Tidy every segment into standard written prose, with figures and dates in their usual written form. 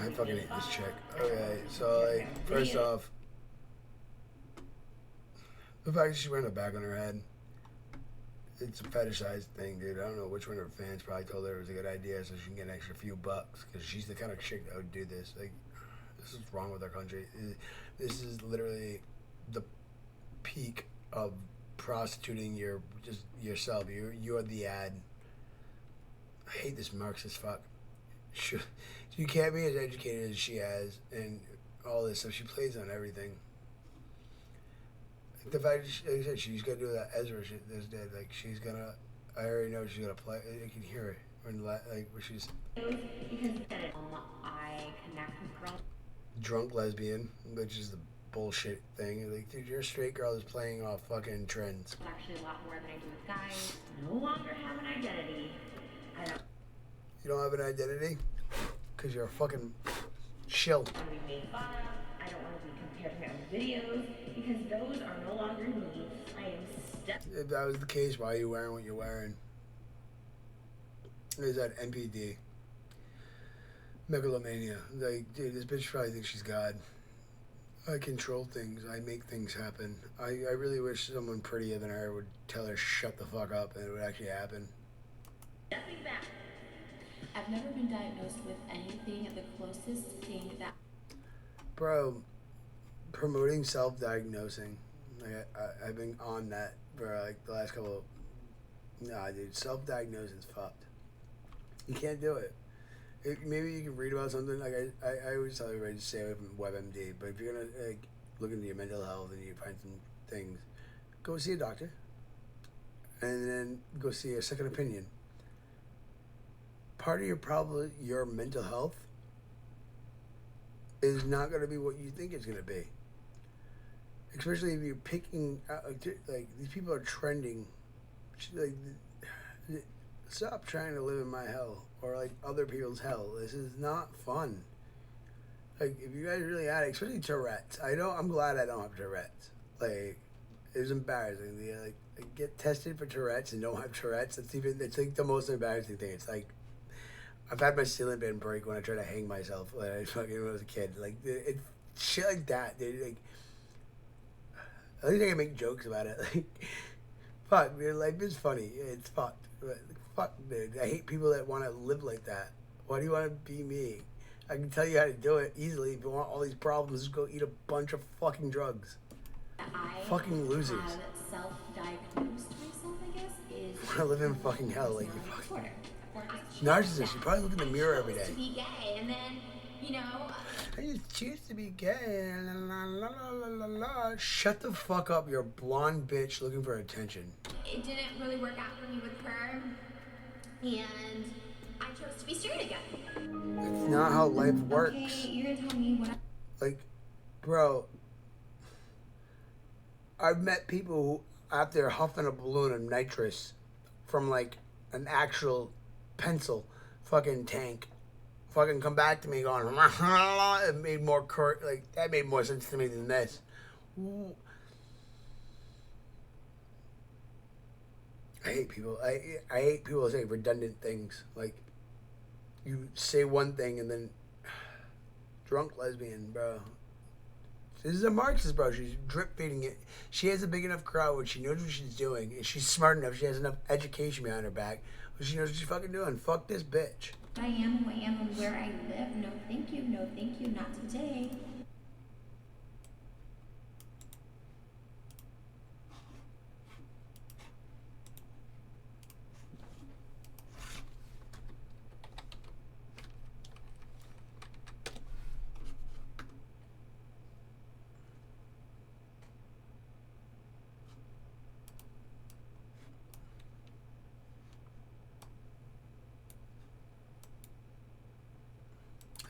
I fucking hate this chick. Okay, so like, first off, the fact that she's wearing a bag on her head, it's a fetishized thing, dude. I don't know which one of her fans probably told her it was a good idea so she can get an extra few bucks, because she's the kind of chick that would do this. Like, this is wrong with our country. This is literally the peak of prostituting yourself. You are the ad. I hate this marxist fuck. You can't be as educated as she has and all this stuff. She plays on everything. The fact that like I said, she's gonna do that Ezra shit this day. Like she's gonna, I already know she's gonna play. I can hear it when like where she's I connect with girls. Drunk lesbian, which is the bullshit thing. Like, dude, you're a straight girl that's playing off fucking trends. Actually, a lot more than I do with guys. No longer have an identity. I don't. You don't have an identity because you're a fucking shill. I don't want to be made fun of. I don't want to be compared to my own videos because those are no longer me. I am stuck. If that was the case, why are you wearing what you're wearing? Is that NPD? Megalomania. Like, dude, this bitch probably thinks she's God. I control things. I make things happen. I really wish someone prettier than her would tell her shut the fuck up and it would actually happen. Nothing back. I've never been diagnosed with anything. The closest thing that... Bro, promoting self-diagnosing. Like, I've been on that for like the last couple of... Nah, dude, self-diagnosing is fucked. You can't do it. Maybe you can read about something. Like I always tell everybody to stay away from WebMD. But if you're gonna like look into your mental health and you find some things, go see a doctor, and then go see a second opinion. Part of your mental health is not gonna be what you think it's gonna be. Especially if you're picking like these people are trending. Like, stop trying to live in my hell or like other people's hell. This is not fun. Like if you guys really had it, especially Tourette's. I'm glad I don't have Tourette's. Like it was embarrassing. Like get tested for Tourette's and don't have Tourette's. It's like the most embarrassing thing. It's like I've had my ceiling fan break when I tried to hang myself when I was a kid. Like it's shit like that, dude. Like at least I can make jokes about it. Like fuck, dude, life is funny. It's fucked. But, fuck, dude. I hate people that want to live like that. Why do you want to be me? I can tell you how to do it easily. If you want all these problems, just go eat a bunch of fucking drugs. Fucking losers. I have self-diagnosed myself, I guess, is... I live in fucking hell. Like, you fucking... Narcissist. You probably look in the mirror every day. To be gay, and then, you know... I just choose to be gay. La, la, la, la, la, la. Shut the fuck up. You're a blonde bitch looking for attention. It didn't really work out for me with her, and I chose to be straight again. That's not how life works. Okay, you're gonna tell me what Like, bro, I've met people who, after huffing a balloon of nitrous from like an actual pencil fucking tank, fucking come back to me going, it made more like that made more sense to me than this. Ooh. I hate people. I hate people who say redundant things. Like, you say one thing and then drunk lesbian, bro. This is a Marxist, bro. She's drip feeding it. She has a big enough crowd where she knows what she's doing, and she's smart enough. She has enough education behind her back, but she knows what she's fucking doing. Fuck this bitch. I am, who I am, and where I live. No, thank you. No, thank you. Not today.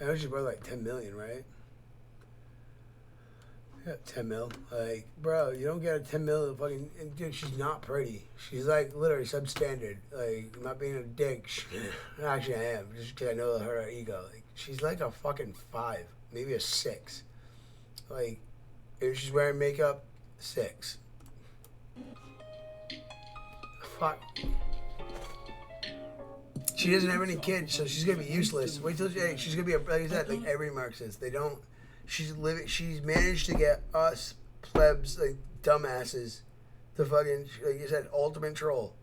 I know she's worth like 10 million, right? Yeah, 10 mil. Like, bro, you don't get a 10 mil fucking... Dude, she's not pretty. She's like literally substandard. Like, I'm not being a dick. Actually, I am. Just because I know her ego. Like, she's like a fucking 5, maybe a 6. Like, if she's wearing makeup, 6. Fuck. She doesn't have any kids, so she's gonna be useless. Wait till she's gonna be like I said, like every Marxist. They don't. She's living. She's managed to get us plebs, like dumbasses, to fucking like you said, ultimate troll.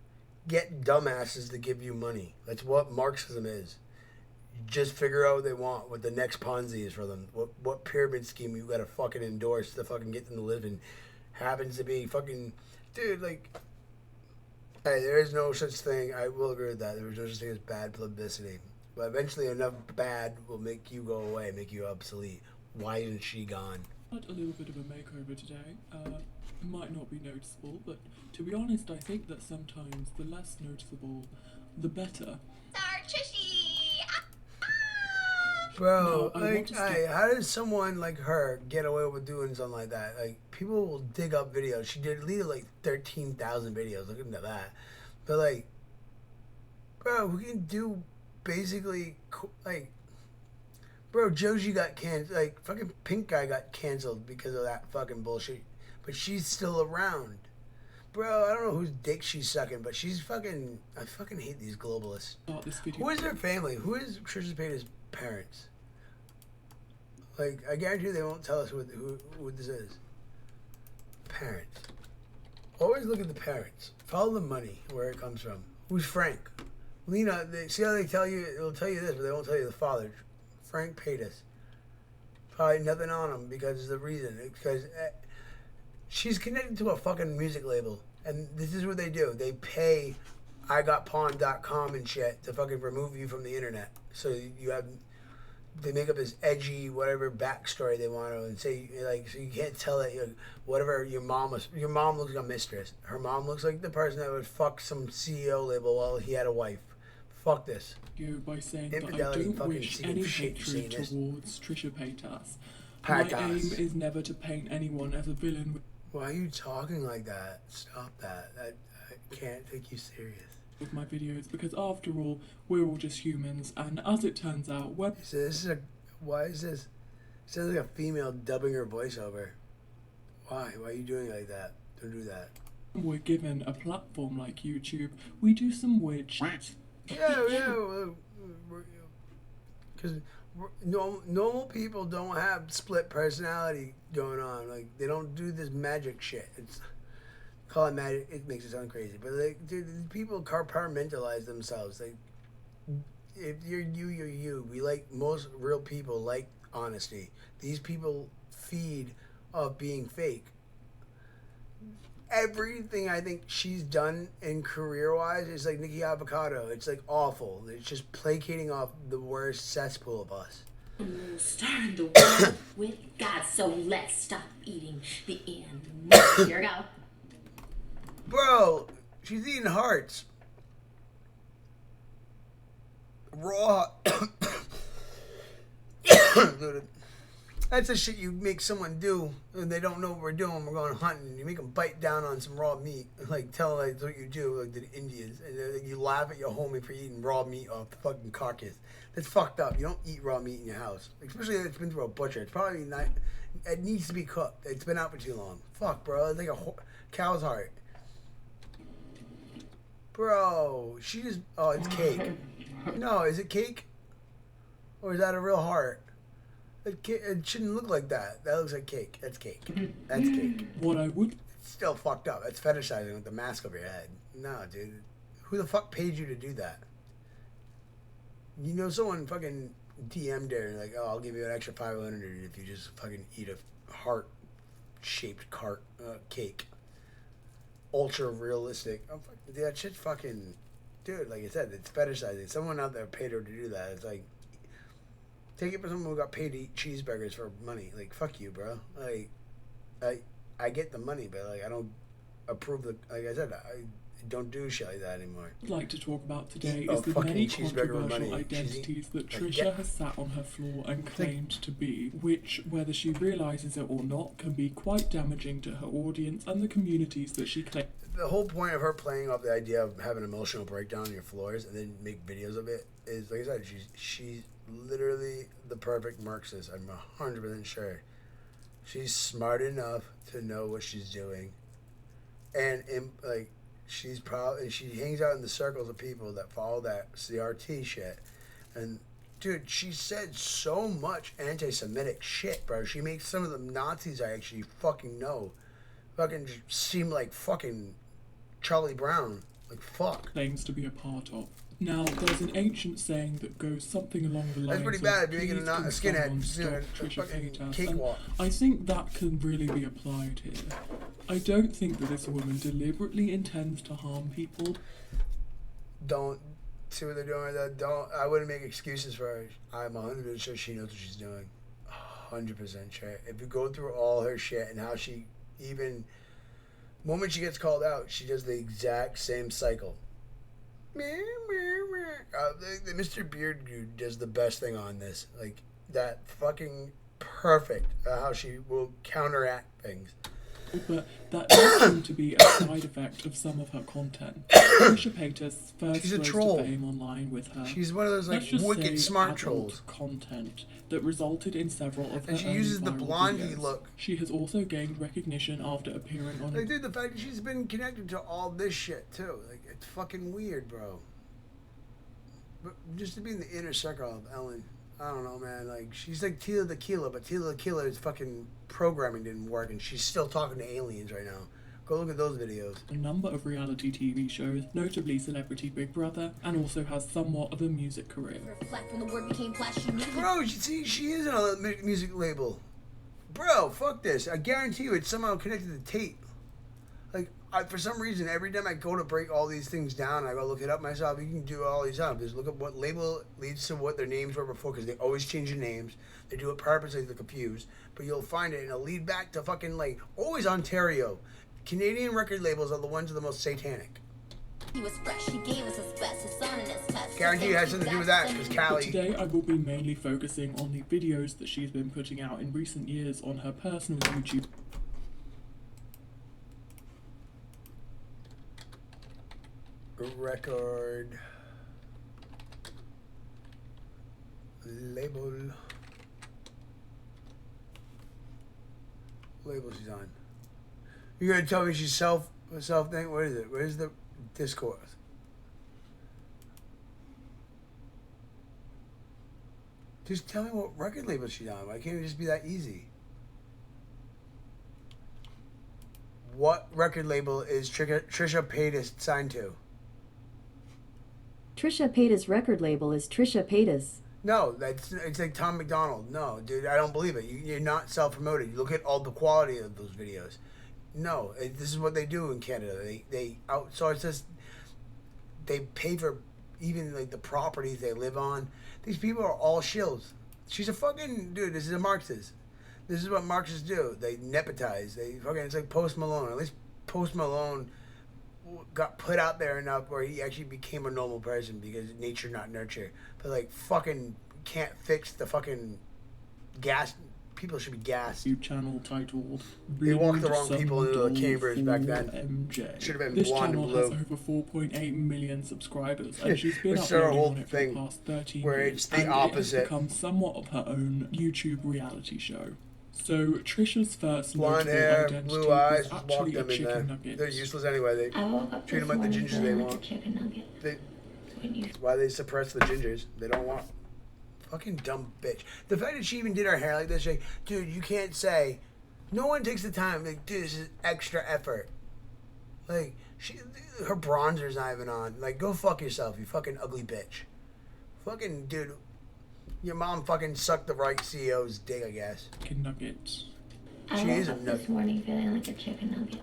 Get dumbasses to give you money. That's what Marxism is. Just figure out what they want, what the next Ponzi is for them, what pyramid scheme you gotta fucking endorse to fucking get them to live in. Happens to be fucking, dude, like, hey, there is no such thing, I will agree with that, there is no such thing as bad publicity. But eventually enough bad will make you go away, make you obsolete. Why isn't she gone? Had a little bit of a makeover today. Might not be noticeable, but to be honest, I think that sometimes the less noticeable, the better. Sorry, Trishy! Bro, No, like, how does someone like her get away with doing something like that? Like, people will dig up videos. She deleted like 13,000 videos. Look into that. But like, bro, we can do basically like, bro, Joji got canceled. Like, fucking Pink Guy got canceled because of that fucking bullshit. But she's still around. Bro, I don't know whose dick she's sucking, but she's fucking. I fucking hate these globalists. Who is her family? Who is Trisha Paytas' parents? Like, I guarantee they won't tell us who this is. Parents. Always look at the parents. Follow the money, where it comes from. Who's Frank? Lena, see how they tell you, it'll tell you this, but they won't tell you the father. Frank Paytas. Probably nothing on him because of the reason. Because she's connected to a fucking music label. And this is what they do. They pay IGotPawn.com and shit to fucking remove you from the internet. So you have, they make up this edgy whatever backstory they want to and say like, so you can't tell that whatever your mom looks like a mistress. Her mom looks like the person that would fuck some CEO label while he had a wife. Fuck this. You by saying Infidelity, that I don't wish any shit hatred this. towards Trisha Paytas. My aim is never to paint anyone as a villain. Why are you talking like that? Stop that. I can't take you serious. With my videos, because after all, we're all just humans, and as it turns out, when So this is why is this? It sounds like a female dubbing her voiceover. Why? Why are you doing it like that? Don't do that. we're given a platform like YouTube, we do some weird shit. Yeah. Because normal people don't have split personality going on. Like, they don't do this magic shit. It's call it magic. It makes it sound crazy, but like, dude, people compartmentalize themselves. Like, if you're you, you're you. We like most real people like honesty. These people feed off being fake. Everything I think she's done in career-wise is like Nikki Avocado. It's like awful. It's just placating off the worst cesspool of us. Starting the world with God, so let's stop eating the animals. Here we go. Bro, she's eating hearts. Raw. That's the shit you make someone do and they don't know what we're doing. We're going hunting. You make them bite down on some raw meat. Like, tell them that's what you do, like the Indians. And then you laugh at your homie for eating raw meat off the fucking carcass. That's fucked up. You don't eat raw meat in your house. Especially if it's been through a butcher. It's probably not... It needs to be cooked. It's been out for too long. Fuck, bro. It's like a cow's heart. Bro, she just... Oh, it's cake. No, is it cake? Or is that a real heart? It shouldn't look like that. That looks like cake. That's cake. That's cake. What I would... It's still fucked up. That's fetishizing with the mask over your head. No, dude. Who the fuck paid you to do that? You know, someone fucking DM'd her and like, oh, I'll give you an extra 500 if you just fucking eat a heart-shaped cake. Ultra realistic. Oh, fuck, dude, that shit's fucking... Dude, like I said, it's fetishizing. Someone out there paid her to do that. It's like... Take it from someone who got paid to eat cheeseburgers for money. Like, fuck you, bro. Like, I get the money, but like, I don't approve the. Like I said, I don't do shit like that anymore. I'd like to talk about today Eat a is the fucking many cheeseburger with controversial money. identities that Like, Trisha has sat on her floor and claimed to be, which, whether she realises it or not, can be quite damaging to her audience and the communities that she claims. The whole point of her playing off the idea of having an emotional breakdown on your floors and then make videos of it is, like I said, she's literally the perfect Marxist. I'm 100% sure. She's smart enough to know what she's doing, and like She's probably she hangs out in the circles of people that follow that CRT shit, and dude, she said so much anti-Semitic shit, bro. She makes some of the Nazis I actually fucking know fucking seem like fucking Charlie Brown. Like fuck. claims to be a part of. Now, there's an ancient saying that goes something along the lines That's pretty of, bad if you're making "Please a can skinhead someone stop doing a Trisha fucking Paytas?" cakewalk. And I think that can really be applied here. I don't think that this woman deliberately intends to harm people. Don't see what they're doing with that. Don't. I wouldn't make excuses for her. I'm 100% sure she knows what she's doing. 100% sure. If you go through all her shit and how she even, moment she gets called out, she does the exact same cycle. The Mr. Beard dude does the best thing on this. Like that fucking perfect how she will counteract things. But that does seem to be a side effect of some of her content. Trisha Paytas first She's a rose troll. to fame online with her, She's one of those like let's just wicked say, smart adult trolls. content that resulted in several of her And she early uses the viral blondie videos. look. She has also gained recognition after appearing on Like, dude, the fact that she's been connected to all this shit too, like it's fucking weird, bro. But just to be in the inner circle of Ellen, I don't know, man. Like she's like Tila the Killer, but Tila the Killer's fucking programming didn't work, and she's still talking to aliens right now. Go look at those videos. a number of reality TV shows, notably Celebrity Big Brother, and also has somewhat of a music career. Reflect when the word became flesh, you knew. Bro, see, she is on a music label. Bro, fuck this. I guarantee you it's somehow connected to tape. Like, for some reason, every time I go to break all these things down, I go look it up myself. You can do all these up. Just look at what label leads to what their names were before, because they always change their names. They do it purposely to confuse. But you'll find it, and it'll lead back to fucking, like, always Ontario. Canadian record labels are the ones that are the most satanic. He was fresh, he gave us his best, his son and his test. Guarantee it has something to do with that, because But Callie... today I will be mainly focusing on the videos that she's been putting out in recent years on her personal YouTube. Record label she's on. You're gonna tell me she's self thing? What is it? Where's the discourse? Just tell me what record label she's on. Why can't it just be that easy? What record label is Trisha Paytas signed to? Trisha Paytas' record label is Trisha Paytas. No, it's like Tom McDonald. No, dude, I don't believe it. You're not self-promoted. You look at all the quality of those videos. No, this is what they do in Canada. They outsource this. They pay for even like the properties they live on. These people are all shills. She's a fucking dude. This is a Marxist. This is what Marxists do. They nepotize. They fucking. It's like Post Malone. At least Post Malone got put out there enough where he actually became a normal person because nature not nurture. But like fucking can't fix the fucking gas. People should be gassed. YouTube channel titled They walked the wrong Build people into the Some Cambridge back then. MJ. Should have been This blonde channel and has blue. over 4.8 million subscribers, and she's been Which is her uploading whole on it for thing, the past 13 where years, it's the and it opposite. has become somewhat of her own YouTube reality show. So Trisha's first Blonde notable hair, identity blue eyes, is just walk actually a them in there. chicken nugget. They're useless anyway. I woke up Treat this them like the morning gingers they feeling like want. a chicken nugget. That's why they suppress the gingers. They don't want. Fucking dumb bitch. The fact that she even did her hair like this, like, dude, you can't say. No one takes the time. Like, dude, this is extra effort. Like, her bronzer's not even on. Like, go fuck yourself, you fucking ugly bitch. Fucking, dude, your mom fucking sucked the right CEO's dick, I guess. Chicken nugget. I She woke is a up nugget. this morning feeling like a chicken nugget.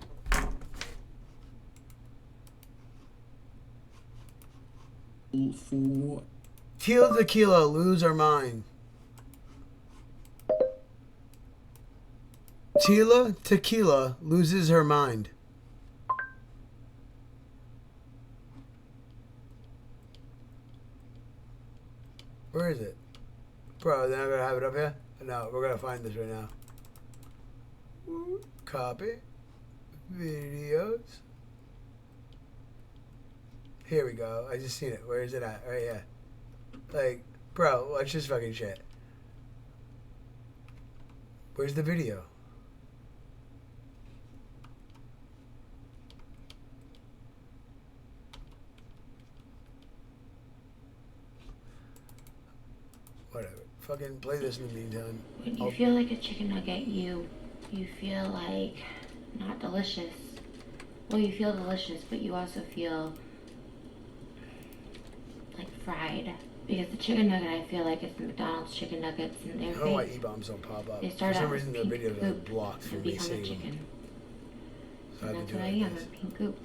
For Teal Tequila, lose her mind. Tila Tequila loses her mind. Where is it? Bro, they're not gonna have it up here? No, we're gonna find this right now. Copy. Videos. Here we go. I just seen it. Where is it at? Right here. Like, bro, watch this fucking shit. Where's the video? Whatever. Fucking play this in the meantime. When you feel like a chicken nugget, you feel like not delicious. Well, you feel delicious, but you also feel like fried. Because the chicken nugget, I feel like it's the McDonald's chicken nuggets, and I they're don't know why fake. E-bombs don't pop up. They For start some out reason, with the pink videos are goop blocked from and me become a seeing them. chicken. So I And have that's to what do I it like am, this. a pink goop.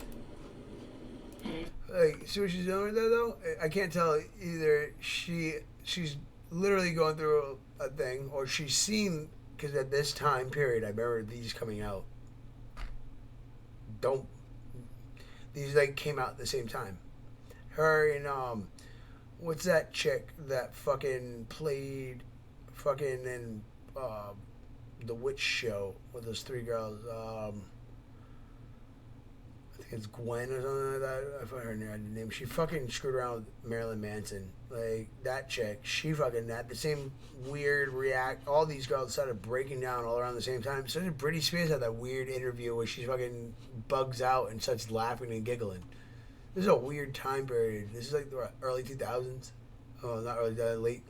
And it's Like, see what she's doing with that though? I can't tell either she's literally going through a thing, or she's seen, because at this time period, I remember these coming out. These like came out at the same time. Her and what's that chick that fucking played fucking in the witch show with those three girls? I think it's Gwen or something like that. I forgot her name. She fucking screwed around with Marilyn Manson. Like, that chick, she fucking had the same weird react. All these girls started breaking down all around the same time. So did Britney Spears had that weird interview where she fucking bugs out and starts laughing and giggling. This is a weird time period. This is like the early 2000s. Oh, not early,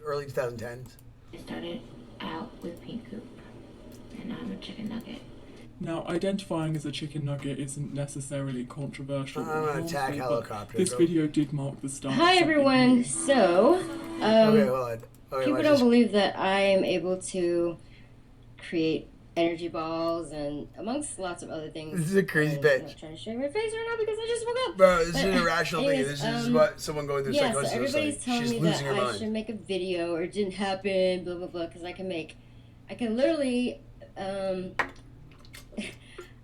early 2010s. it started out with pink goop. And I'm a chicken nugget. Now, identifying as a chicken nugget isn't necessarily controversial. I'm or an attack harmful, but helicopter. This Go. video did mark the start. Hi of something everyone. new. So, Okay, hold on. Okay, people watch don't this. believe that I am able to create energy balls and amongst lots of other things. This is a crazy I'm bitch. not trying to show you my face right now because I just woke up. Bro, this is But an irrational thing. anyways, This is what someone going through yeah, so psychosis looks everybody's like. telling She's me losing that her I mind. should make a video or it didn't happen, blah blah blah, because I can literally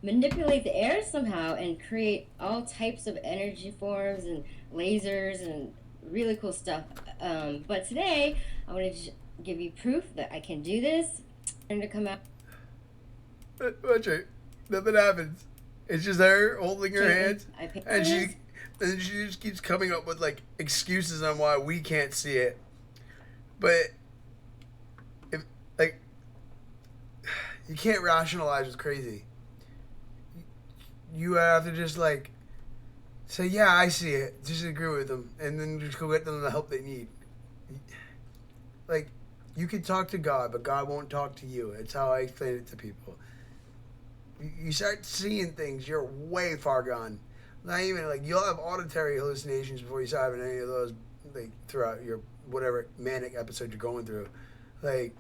manipulate the air somehow and create all types of energy forms and lasers and really cool stuff. But today I want to give you proof that I can do this. I'm going to come out. Watch it. Nothing happens. It's just her holding her hands, I pick and this. she just keeps coming up with like excuses on why we can't see it. But if like you can't rationalize what's crazy. You have to just like say, yeah, I see it. Just agree with them, and then just go get them the help they need. Like, you can talk to God, but God won't talk to you. It's how I explain it to people. You start seeing things, you're way far gone. Not even like you'll have auditory hallucinations before you start having any of those, like throughout your whatever manic episode you're going through. Like,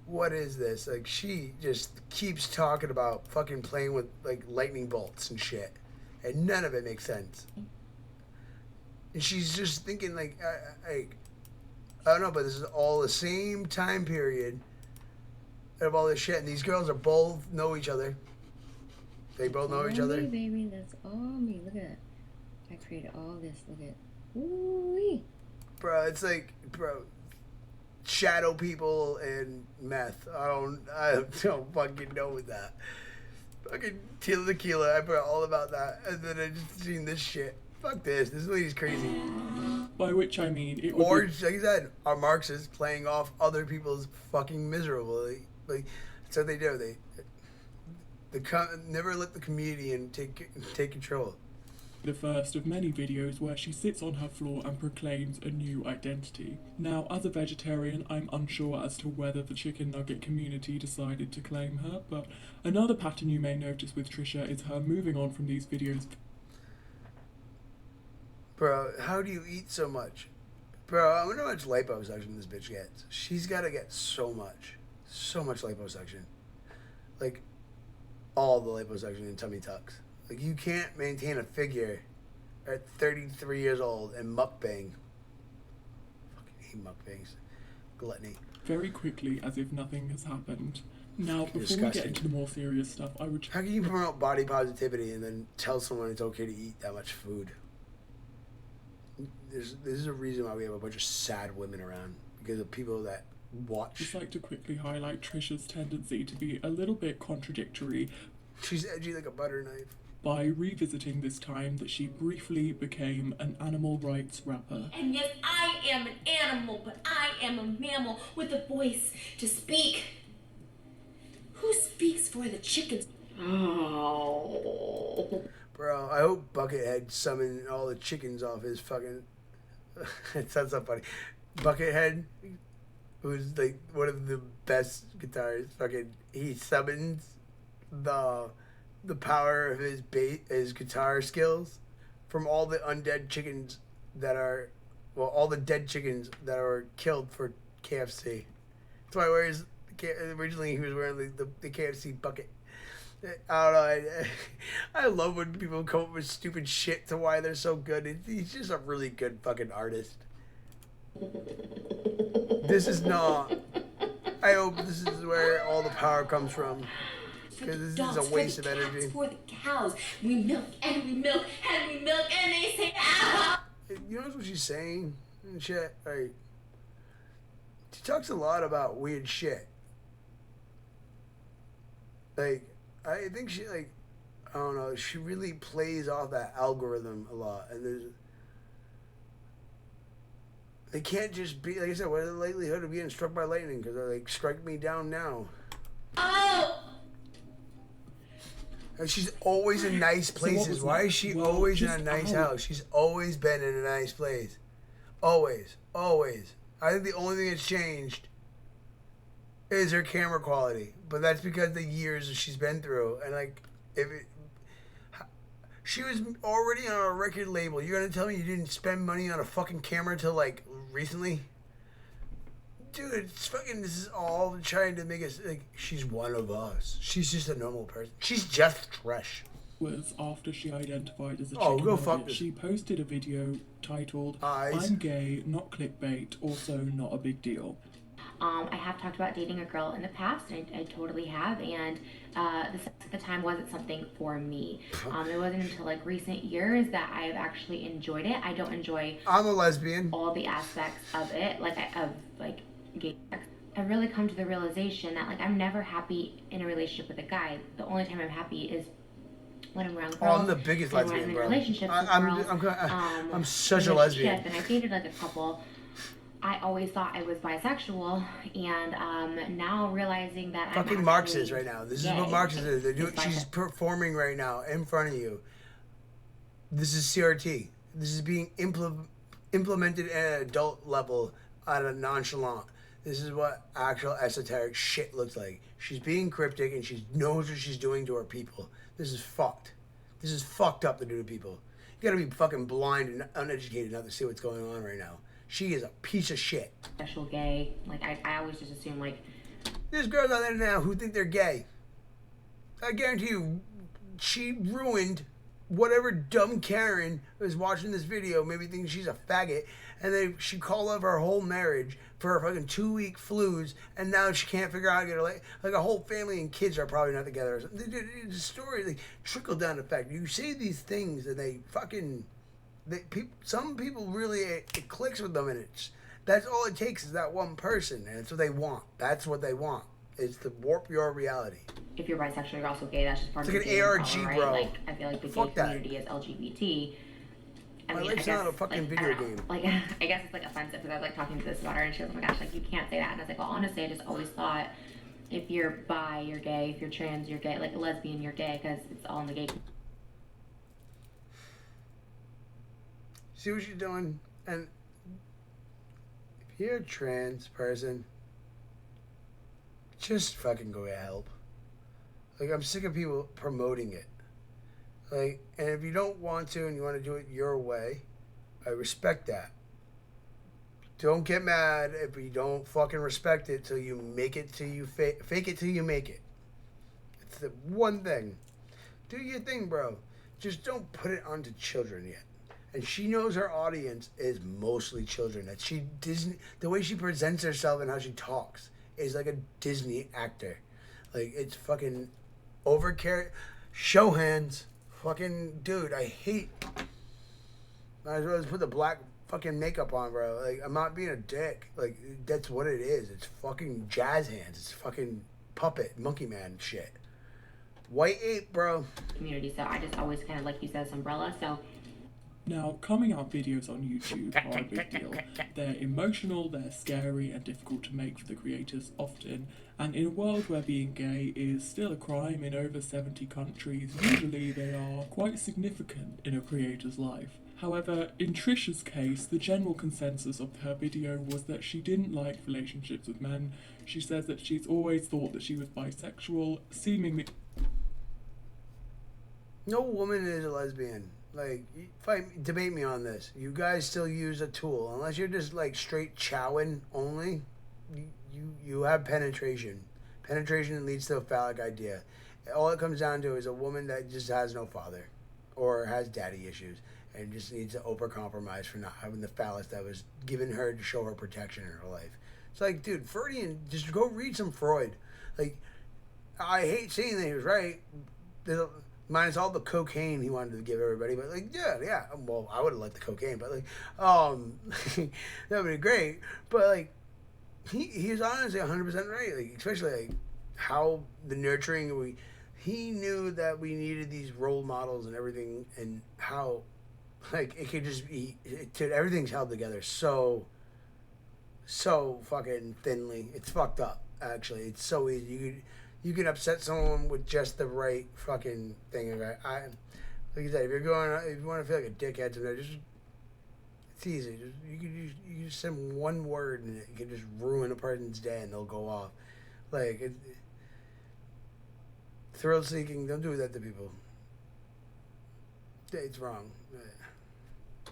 what is this? Like, she just keeps talking about fucking playing with like lightning bolts and shit, and none of it makes sense. And she's just thinking like, I don't know, but this is all the same time period of all this shit, and these girls are both know each other. They both know each All other. me, baby, that's all me. Look at that. I created all this. Look at. Ooh-wee. Bro, it's like, bro, shadow people and meth. I don't fucking know with that. Fucking Tila Tequila, I put all about that, and then I just seen this shit. Fuck this. This lady's crazy. By which I mean, it would Or, be like I said, are Marxists playing off other people's fucking miserable. Like that's what they do. They never let the comedian take control. the first of many videos where she sits on her floor and proclaims a new identity. Now, as a vegetarian, I'm unsure as to whether the chicken nugget community decided to claim her, but another pattern you may notice with Trisha is her moving on from these videos. Bro, how do you eat so much? Bro, I wonder how much liposuction this bitch gets. She's got to get so much liposuction. Like, all the liposuction in tummy tucks. Like, you can't maintain a figure at 33 years old and mukbang. Fucking hate mukbangs. Gluttony. Very quickly, as if nothing has happened. Now, before we Disgusting. get into the more serious stuff, I would How can you promote body positivity and then tell someone it's okay to eat that much food? This is a reason why we have a bunch of sad women around. Because of people that watch. just like to quickly highlight Trisha's tendency to be a little bit contradictory She's edgy like a butter knife. by revisiting this time that she briefly became an animal rights rapper. And yes, I am an animal, but I am a mammal with a voice to speak. Who speaks for the chickens? Oh. Bro, I hope Buckethead summoned all the chickens off his fucking... It sounds so funny. Buckethead, who's like one of the best guitarists. Fucking, he summons the power of his guitar skills from all the undead chickens that are, well, all the dead chickens that are killed for KFC. That's why he wears. Originally, he was wearing the KFC bucket. I don't know. I love when people come up with stupid shit to why they're so good. He's just a really good fucking artist. This is not. I hope this is where all the power comes from. Because this is a waste of energy. For the cows. We milk and we milk and we milk and they say, ow! You know what she's saying and shit? Like, she talks a lot about weird shit. Like, I think she, like, I don't know, she really plays off that algorithm a lot. And they can't just be, like I said, what is the likelihood of being struck by lightning? Because they're like, strike me down now. Oh! And she's always in nice places. Why is she always in a nice house? She's always been in a nice place. Always. Always. I think the only thing that's changed is her camera quality. But that's because the years she's been through. And, like, she was already on a record label. You're going to tell me you didn't spend money on a fucking camera until, like, recently? Dude, it's fucking, this is all trying to make us, like, she's one of us. She's just a normal person. She's just trash. Was after she identified as a Oh, chicken go nugget, fuck this. she posted a video titled, Eyes. I'm gay, not clickbait, also not a big deal. I have talked about dating a girl in the past, and I totally have, and the sex at the time wasn't something for me. It wasn't until like recent years that I've actually enjoyed it. I don't enjoy I'm a lesbian. all the aspects of it, of gay sex. I've really come to the realization that like I'm never happy in a relationship with a guy. The only time I'm happy is when I'm around girls. Oh, I'm the biggest and lesbian, when I'm bro. in relationships with girls. I'm such a lesbian. And I dated like a couple. I always thought I was bisexual, and now realizing that Fucking I'm Marxist right now. This is what Marxist is. They're doing. It's She's performing right now in front of you. This is CRT. This is being implemented at an adult level at a nonchalant. This is what actual esoteric shit looks like. She's being cryptic and she knows what she's doing to her people. This is fucked. This is fucked up to do to people. You gotta be fucking blind and uneducated not to see what's going on right now. She is a piece of shit. Special gay. Like, I always just assume, like... There's girls out there now who think they're gay. I guarantee you, she ruined whatever dumb Karen was watching this video, maybe thinking she's a faggot, and then she called up her whole marriage for her fucking 2-week flus, and now she can't figure out how to get her, like a whole family and kids are probably not together or something. The story, like, trickle down effect. You say these things and they fucking... some people really, it clicks with them, and that's all it takes is that one person, and it's what they want. That's what they want. It's to warp your reality. If you're bisexual, you're also gay. That's just part It's of like the an gay ARG, problem, right? bro. Like, I feel like the Fuck gay that. community is LGBT. My life's not a fucking video game. Like, I guess it's like offensive because I was like talking to this daughter and she was like, oh my gosh, like you can't say that. And I was like, well, honestly, I just always thought if you're bi, you're gay. If you're trans, you're gay. Like a lesbian, you're gay because it's all in the gay community. See what you're doing? And if you're a trans person, just fucking go get help. Like, I'm sick of people promoting it. Like, and if you don't want to and you want to do it your way, I respect that. Don't get mad if you don't fucking respect it till you make it till you fake it till you make it. It's the one thing. Do your thing, bro. Just don't put it onto children yet. And she knows her audience is mostly children. That the way she presents herself and how she talks is like a Disney actor. Like, it's fucking show hands. Fucking dude, I hate. Might as well just put the black fucking makeup on, bro. Like, I'm not being a dick. Like, that's what it is. It's fucking jazz hands. It's fucking puppet, monkey man shit. White ape, bro. Community. So I just always kind of, like you said, this umbrella. So. Now, coming out videos on YouTube are a big deal. They're emotional, they're scary, and difficult to make for the creators often. And in a world where being gay is still a crime in over 70 countries, usually they are quite significant in a creator's life. However, in Trisha's case, the general consensus of her video was that she didn't like relationships with men. She says that she's always thought that she was bisexual, seemingly... No woman is a lesbian. Like, debate me on this. You guys still use a tool. Unless you're just, like, straight chowing only, you have penetration. Penetration leads to a phallic idea. All it comes down to is a woman that just has no father or has daddy issues and just needs to overcompromise for not having the phallus that was given her to show her protection in her life. It's like, dude, Freudian, just go read some Freud. Like, I hate saying that he was right. Minus all the cocaine he wanted to give everybody, but like, yeah. Well, I would have liked the cocaine, but like, that would be great. But like, he's honestly 100% right. Like, especially like how the nurturing he knew that we needed these role models and everything, and how like it could just be everything's held together so fucking thinly. It's fucked up. Actually, it's so easy. You can upset someone with just the right fucking thing. Like I said, if you want to feel like a dickhead tonight, it's easy. You just send one word and it can just ruin a person's day and they'll go off. Like thrill seeking, don't do that to people. It's wrong.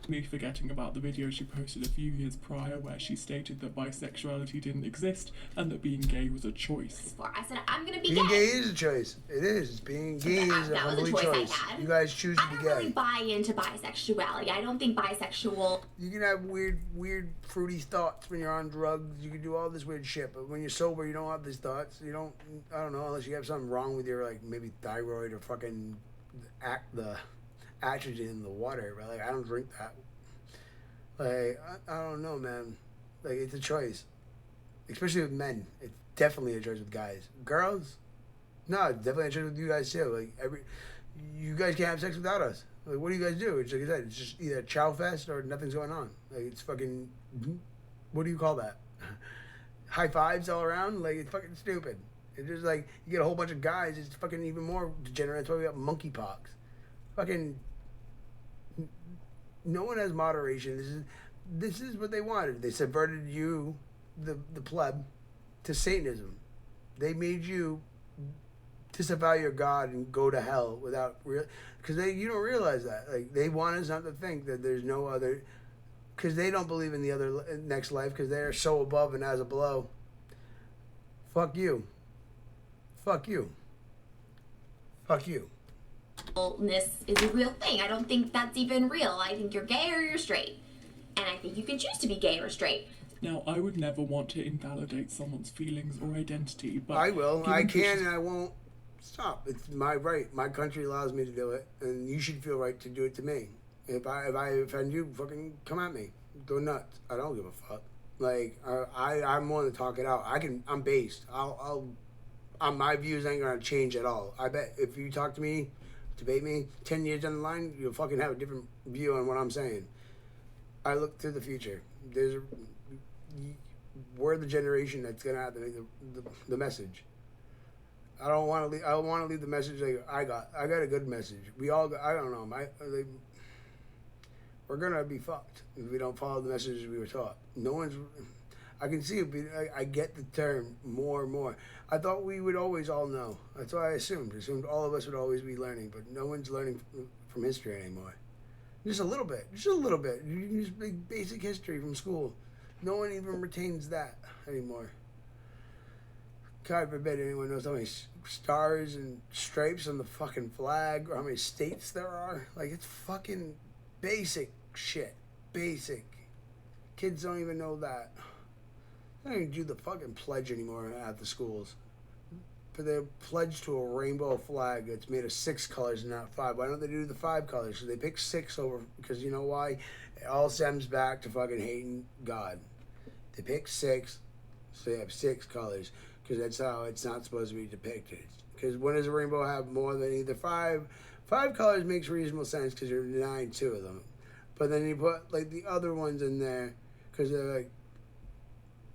Me forgetting about the video she posted a few years prior where she stated that bisexuality didn't exist and that being gay was a choice. I said, I'm gonna be Being gay. Gay is a choice. It is. Being gay is a That was a humbly choice choice. I had. You guys choose to I be don't gay. really buy into bisexuality. I don't think bisexual. You can have weird, fruity thoughts when you're on drugs. You can do all this weird shit, but when you're sober, you don't have these thoughts. You don't. I don't know, unless you have something wrong with your like maybe thyroid or fucking the estrogen in the water. But like, I don't drink that. Like, I don't know, man. Like, it's a choice, especially with men. It's definitely a choice with guys. Girls, no, it's definitely a choice with you guys too. Like you guys can't have sex without us. Like, what do you guys do? It's like I said, it's just either chow fest or nothing's going on. Like, it's fucking, what do you call that? High fives all around? Like, it's fucking stupid. It's just like, you get a whole bunch of guys, it's fucking even more degenerate. That's why we got monkeypox. Fucking, no one has moderation. This is what they wanted. They subverted you, the pleb, to Satanism. They made you disavow your God and go to hell without because you don't realize that. Like, they want us not to think that there's no other, because they don't believe in the other next life because they're so above and as a below. Fuck you. Fuck you. Fuck you. Ness is a real thing. I don't think that's even real. I think you're gay or you're straight. And I think you can choose to be gay or straight. Now, I would never want to invalidate someone's feelings or identity, but... I will. I given can Trisha's- and I won't stop. It's my right. My country allows me to do it, and you should feel right to do it to me. If I offend you, fucking come at me. Go nuts. I don't give a fuck. Like, I'm willing to talk it out. I'm based. My views ain't gonna change at all. I bet if you talk to me, debate me, 10 years down the line, you'll fucking have a different view on what I'm saying. I look to the future. We're the generation that's gonna have to make the message. I don't want to leave. I want to leave the message like I got a good message. We all got, I don't know. We're gonna be fucked if we don't follow the messages we were taught. No one's. I can see it. I get the term more and more. I thought we would always all know. That's why I assumed. All of us would always be learning, but no one's learning from history anymore. Just a little bit. Just a little bit. You can just make basic history from school. No one even retains that anymore. God forbid anyone knows how many stars and stripes on the fucking flag or how many states there are. Like, it's fucking basic shit. Basic. Kids don't even know that. They don't even do the fucking pledge anymore at the schools. But they pledge to a rainbow flag that's made of 6 colors and not 5. Why don't they do the 5 colors? So they pick 6 over, because you know why? It all stems back to fucking hating God. They pick 6, so they have 6 colors, because that's how it's not supposed to be depicted. Because when does a rainbow have more than either 5? 5 colors makes reasonable sense because you're denying 2 of them. But then you put like the other ones in there because they're like,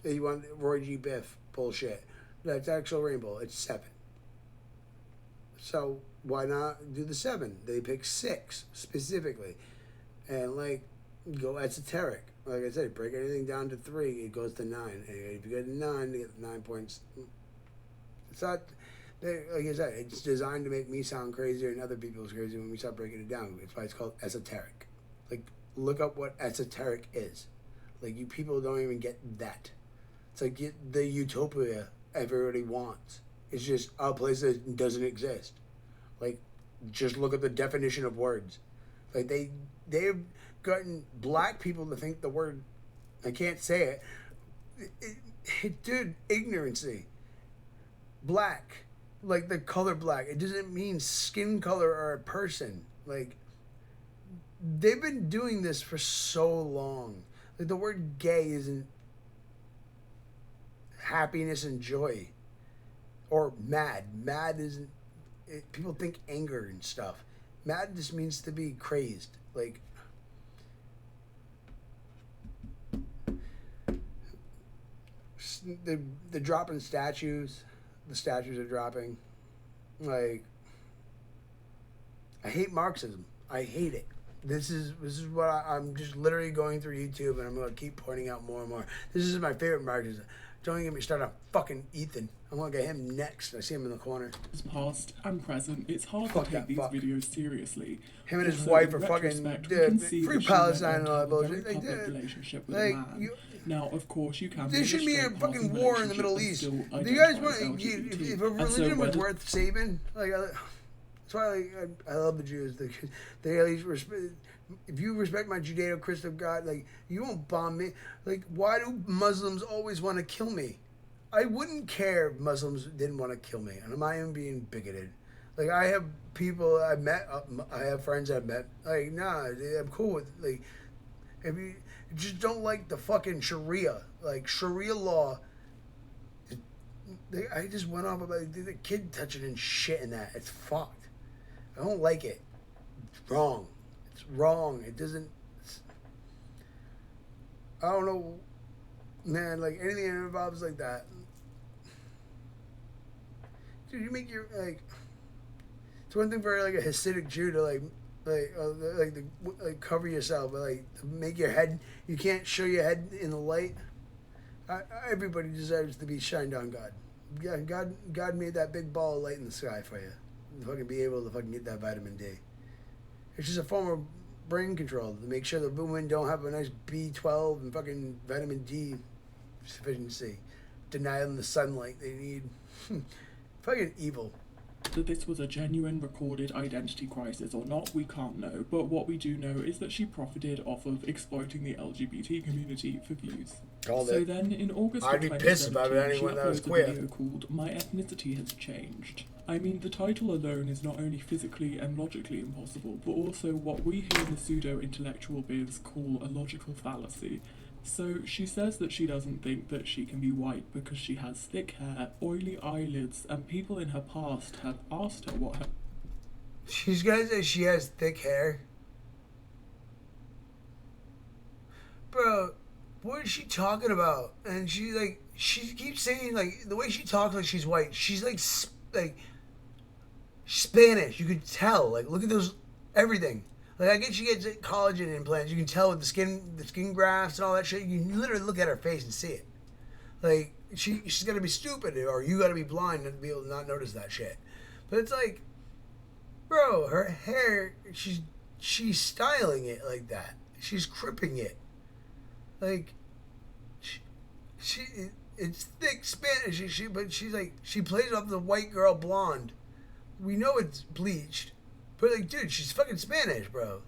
you want Roy G. Biff bullshit. That's actual rainbow. It's 7. So why not do the 7? They pick 6 specifically. and like go esoteric. Like I said, break anything down to 3, it goes to 9. And if you get a 9, you get 9 points. It's not, like I said, it's designed to make me sound crazier and other people's crazy when we start breaking it down. It's why it's called esoteric. Like, look up what esoteric is. Like, you people don't even get that. It's like the utopia everybody wants. It's just a place that doesn't exist. Like, just look at the definition of words. Like, they've gotten black people to think the word, I can't say it. Dude, ignorancy. Black, like the color black, it doesn't mean skin color or a person. Like, they've been doing this for so long. Like, the word gay isn't happiness and joy. Or mad. Mad isn't, people think anger and stuff. Mad just means to be crazed. Like, the dropping statues. The statues are dropping. Like, I hate Marxism. I hate it. This is what I'm just literally going through YouTube, and I'm going to keep pointing out more and more. This is my favorite Marxism. Don't even get me started on fucking Ethan. I'm going to get him next. I see him in the corner. Past and present, it's hard Fuck to take that these fuck. videos seriously. Him and his Also, wife in are fucking retrospect, we can see free that she went Palestine on and to all that have a bullshit. very Like, public dude, relationship with like, a man. Now, of course, you can there should be a straight fucking passing war in the Middle relationship East. and Do still you guys identify want as LGBT. if a And so religion was whether- worth saving? Like, that's why I love the Jews. They at least respect. If you respect my Judeo-Christian God, like, you won't bomb me. Like, why do Muslims always want to kill me? I wouldn't care if Muslims didn't want to kill me, and I'm not even being bigoted. Like, I have people I've met, I have friends I've met. Like, nah, I'm cool with, like, if you just don't like the fucking Sharia, like Sharia law. I just went off about the kid touching and shit in that. It's fucked. I don't like it. It's wrong. It's wrong. It doesn't. I don't know, man. Like, anything that involves like that, dude. You make your like. It's one thing for like a Hasidic Jew to like cover yourself, but like to make your head. You can't show your head in the light. Everybody deserves to be shined on God. Yeah, God made that big ball of light in the sky for you. To fucking be able to fucking get that vitamin D. It's just a form of brain control to make sure the women don't have a nice B12 and fucking vitamin D sufficiency. Deny them the sunlight they need. Fucking evil. That this was a genuine recorded identity crisis or not, we can't know, but what we do know is that she profited off of exploiting the LGBT community for views. Called So it. then, in August I'd of be 2017, pissed about it she anyone that was uploads queer. a video called My Ethnicity Has Changed. I mean, the title alone is not only physically and logically impossible, but also what we here in the pseudo-intellectual biz call a logical fallacy. So she says that she doesn't think that she can be white because she has thick hair, oily eyelids, and people in her past have asked her what her... She's gonna say she has thick hair. Bro, what is she talking about? And she keeps saying, like, the way she talks like she's white. She's like Spanish. You could tell. Like, look at those, everything. Like, I guess she gets collagen implants. You can tell with the skin grafts and all that shit. You can literally look at her face and see it. Like, she's gonna be stupid, or you gotta be blind to be able to not notice that shit. But it's like, bro, her hair, she's styling it like that. She's cripping it. Like, it's thick Spanish. But she's like, she plays off the white girl blonde. We know it's bleached, but like, dude, she's fucking Spanish, bro.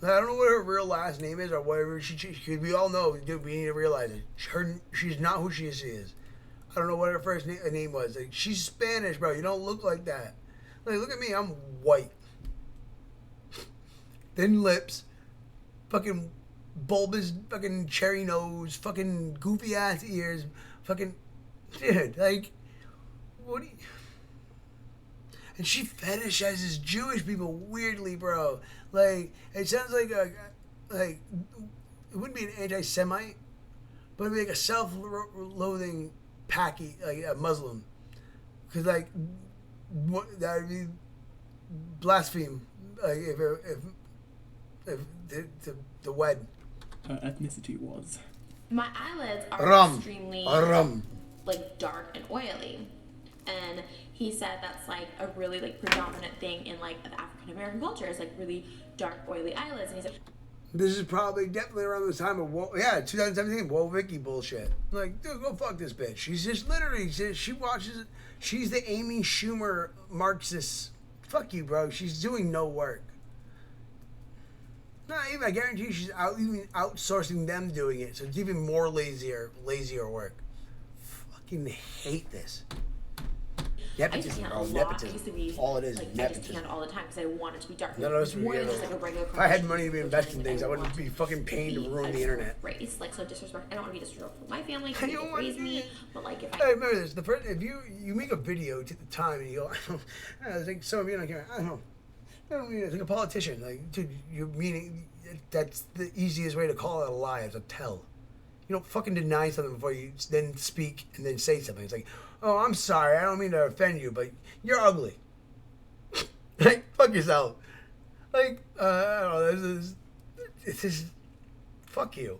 I don't know what her real last name is or whatever. We all know, dude. We need to realize it. She's not who she is. I don't know what her first name was. Like, she's Spanish, bro. You don't look like that. Like, look at me. I'm white. Thin lips, fucking bulbous, fucking cherry nose, fucking goofy ass ears, fucking, dude. Like, what do you? And she fetishizes Jewish people weirdly, bro. Like, it sounds like it wouldn't be an anti-Semite, but it'd be like a self-loathing packy, like a Muslim. Because, like, that would be blaspheme. Like, if The wed. Her ethnicity was. My eyelids are Rum. extremely Rum. like dark and oily, and he said that's like a really like predominant thing in like the African American culture is like really dark oily eyelids. And he said This is probably definitely around the time of 2017 Woe Vicky bullshit. Like, dude, go fuck this bitch. She's just literally she watches it. She's the Amy Schumer Marxist. Fuck you, bro. She's doing no work. Not even. I guarantee you, she's even outsourcing them doing it, so it's even more lazier work. Fucking hate this. I used to Nepotism, tan a bro. lot. I Nepotism. used to be All it is like I just nepotism. tanned all the time because I wanted to be dark. None of us would More be than able- just like a regular. If I had money to be Caucasian, investing which things, I want wouldn't be fucking paying to be ruin a the internet. Race, like so disrespect. I don't want to be disrespectful to my family I because they don't didn't want raise to me. be. But like if Hey, I remember this. The first, if you make a video at the time and you go, I think some of you don't care. I don't mean it's like a politician. Like, dude, you're meaning that's the easiest way to call it a lie is a tell. You don't fucking deny something before you then speak and then say something. It's like, oh, I'm sorry. I don't mean to offend you, but you're ugly. Like, fuck yourself. Like, I don't know. It's just, fuck you.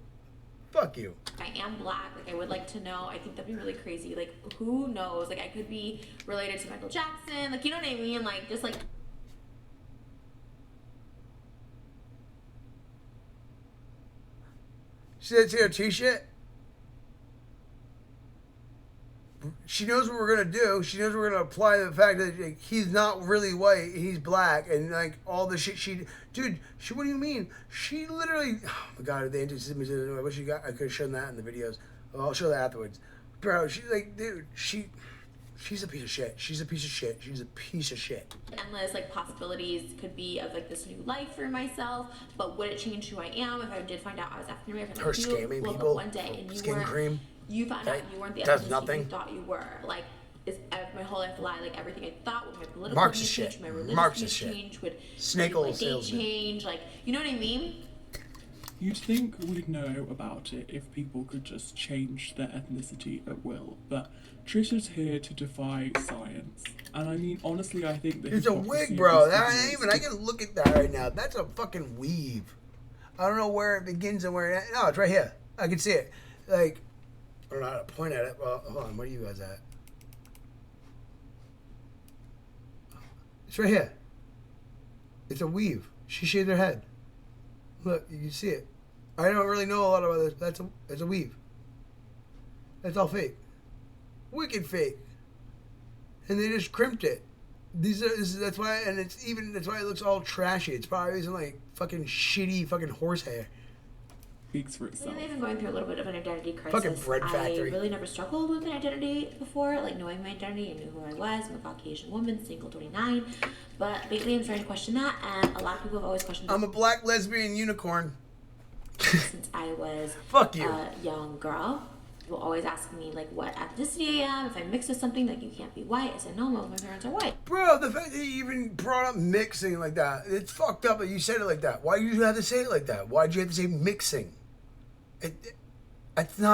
Fuck you. I am black, like I would like to know. I think that'd be really crazy. Like who knows? Like I could be related to Michael Jackson. Like you know what I mean? Like just like. See that CRT shit? She knows what we're gonna do. She knows we're gonna apply the fact that like, he's not really white, he's black, and like all the shit dude. What do you mean? She literally, oh my god, the anti-Semitism. I wish I could have shown that in the videos. I'll show that afterwards, bro. She's like, dude, she's a piece of shit. She's a piece of shit. She's a piece of shit. Endless like possibilities could be of like this new life for myself, but would it change who I am if I did find out I was African American? Her scamming people, one day and you skin weren't, cream. You found out you weren't the Does ethnicity nothing. you thought you were. Like is my whole life a lie? Like everything I thought would my political Marxist views change, shit. my religious Marxist views shit. change, would Snake my oil date salesman. change? Like you know what I mean? You'd think we'd know about it if people could just change their ethnicity at will, but Trisha's here to defy science. And I mean, honestly, I think that It's a hypocrisy wig, of bro. this That video ain't is even. I can look at that right now. That's a fucking weave. I don't know where it begins and where it ends. No, it's right here. I can see it. Like, I don't know how to point at it. Well, hold on. Where are you guys at? It's right here. It's a weave. She shaved her head. Look, you can see it. I don't really know a lot about this, but it's a weave. That's all fake. Wicked fake. And they just crimped it. That's why, and that's why it looks all trashy. It's probably using like fucking shitty fucking horsehair. speaks for itself. I've been going through a little bit of an identity crisis. Fucking bread factory. I really never struggled with an identity before, like knowing my identity. I knew who I was. I'm a Caucasian woman, single, 29. But lately I'm starting to question that, and a lot of people have always questioned I'm a black lesbian unicorn. since I was Fuck you. a young girl. People always ask me like what ethnicity I am, if I'm mixed with something, like you can't be white. I said no, my parents are white. Bro, the fact that you even brought up mixing like that, it's fucked up that you said it like that. Why did you have to say it like that? Why'd you have to say mixing? That's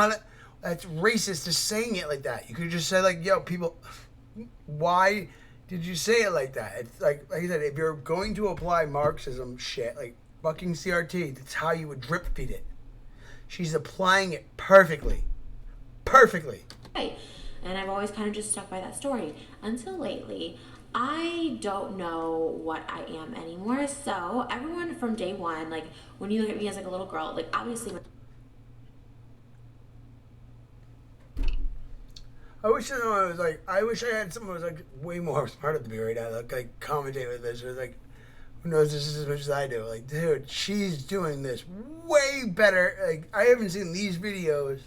racist just saying it like that. You could just say like, yo, people, why did you say it like that? It's like I said, if you're going to apply Marxism shit, like fucking CRT, that's how you would drip feed it. She's applying it perfectly. Perfectly. Right. And I've always kind of just stuck by that story until lately. I don't know what I am anymore. So everyone from day one, like when you look at me as like a little girl, like obviously. I wish someone was like. I wish I had someone who was like way more smarter than me right now. Like commentate with this, or like, who knows this as much as I do. Like, dude, she's doing this way better. Like, I haven't seen these videos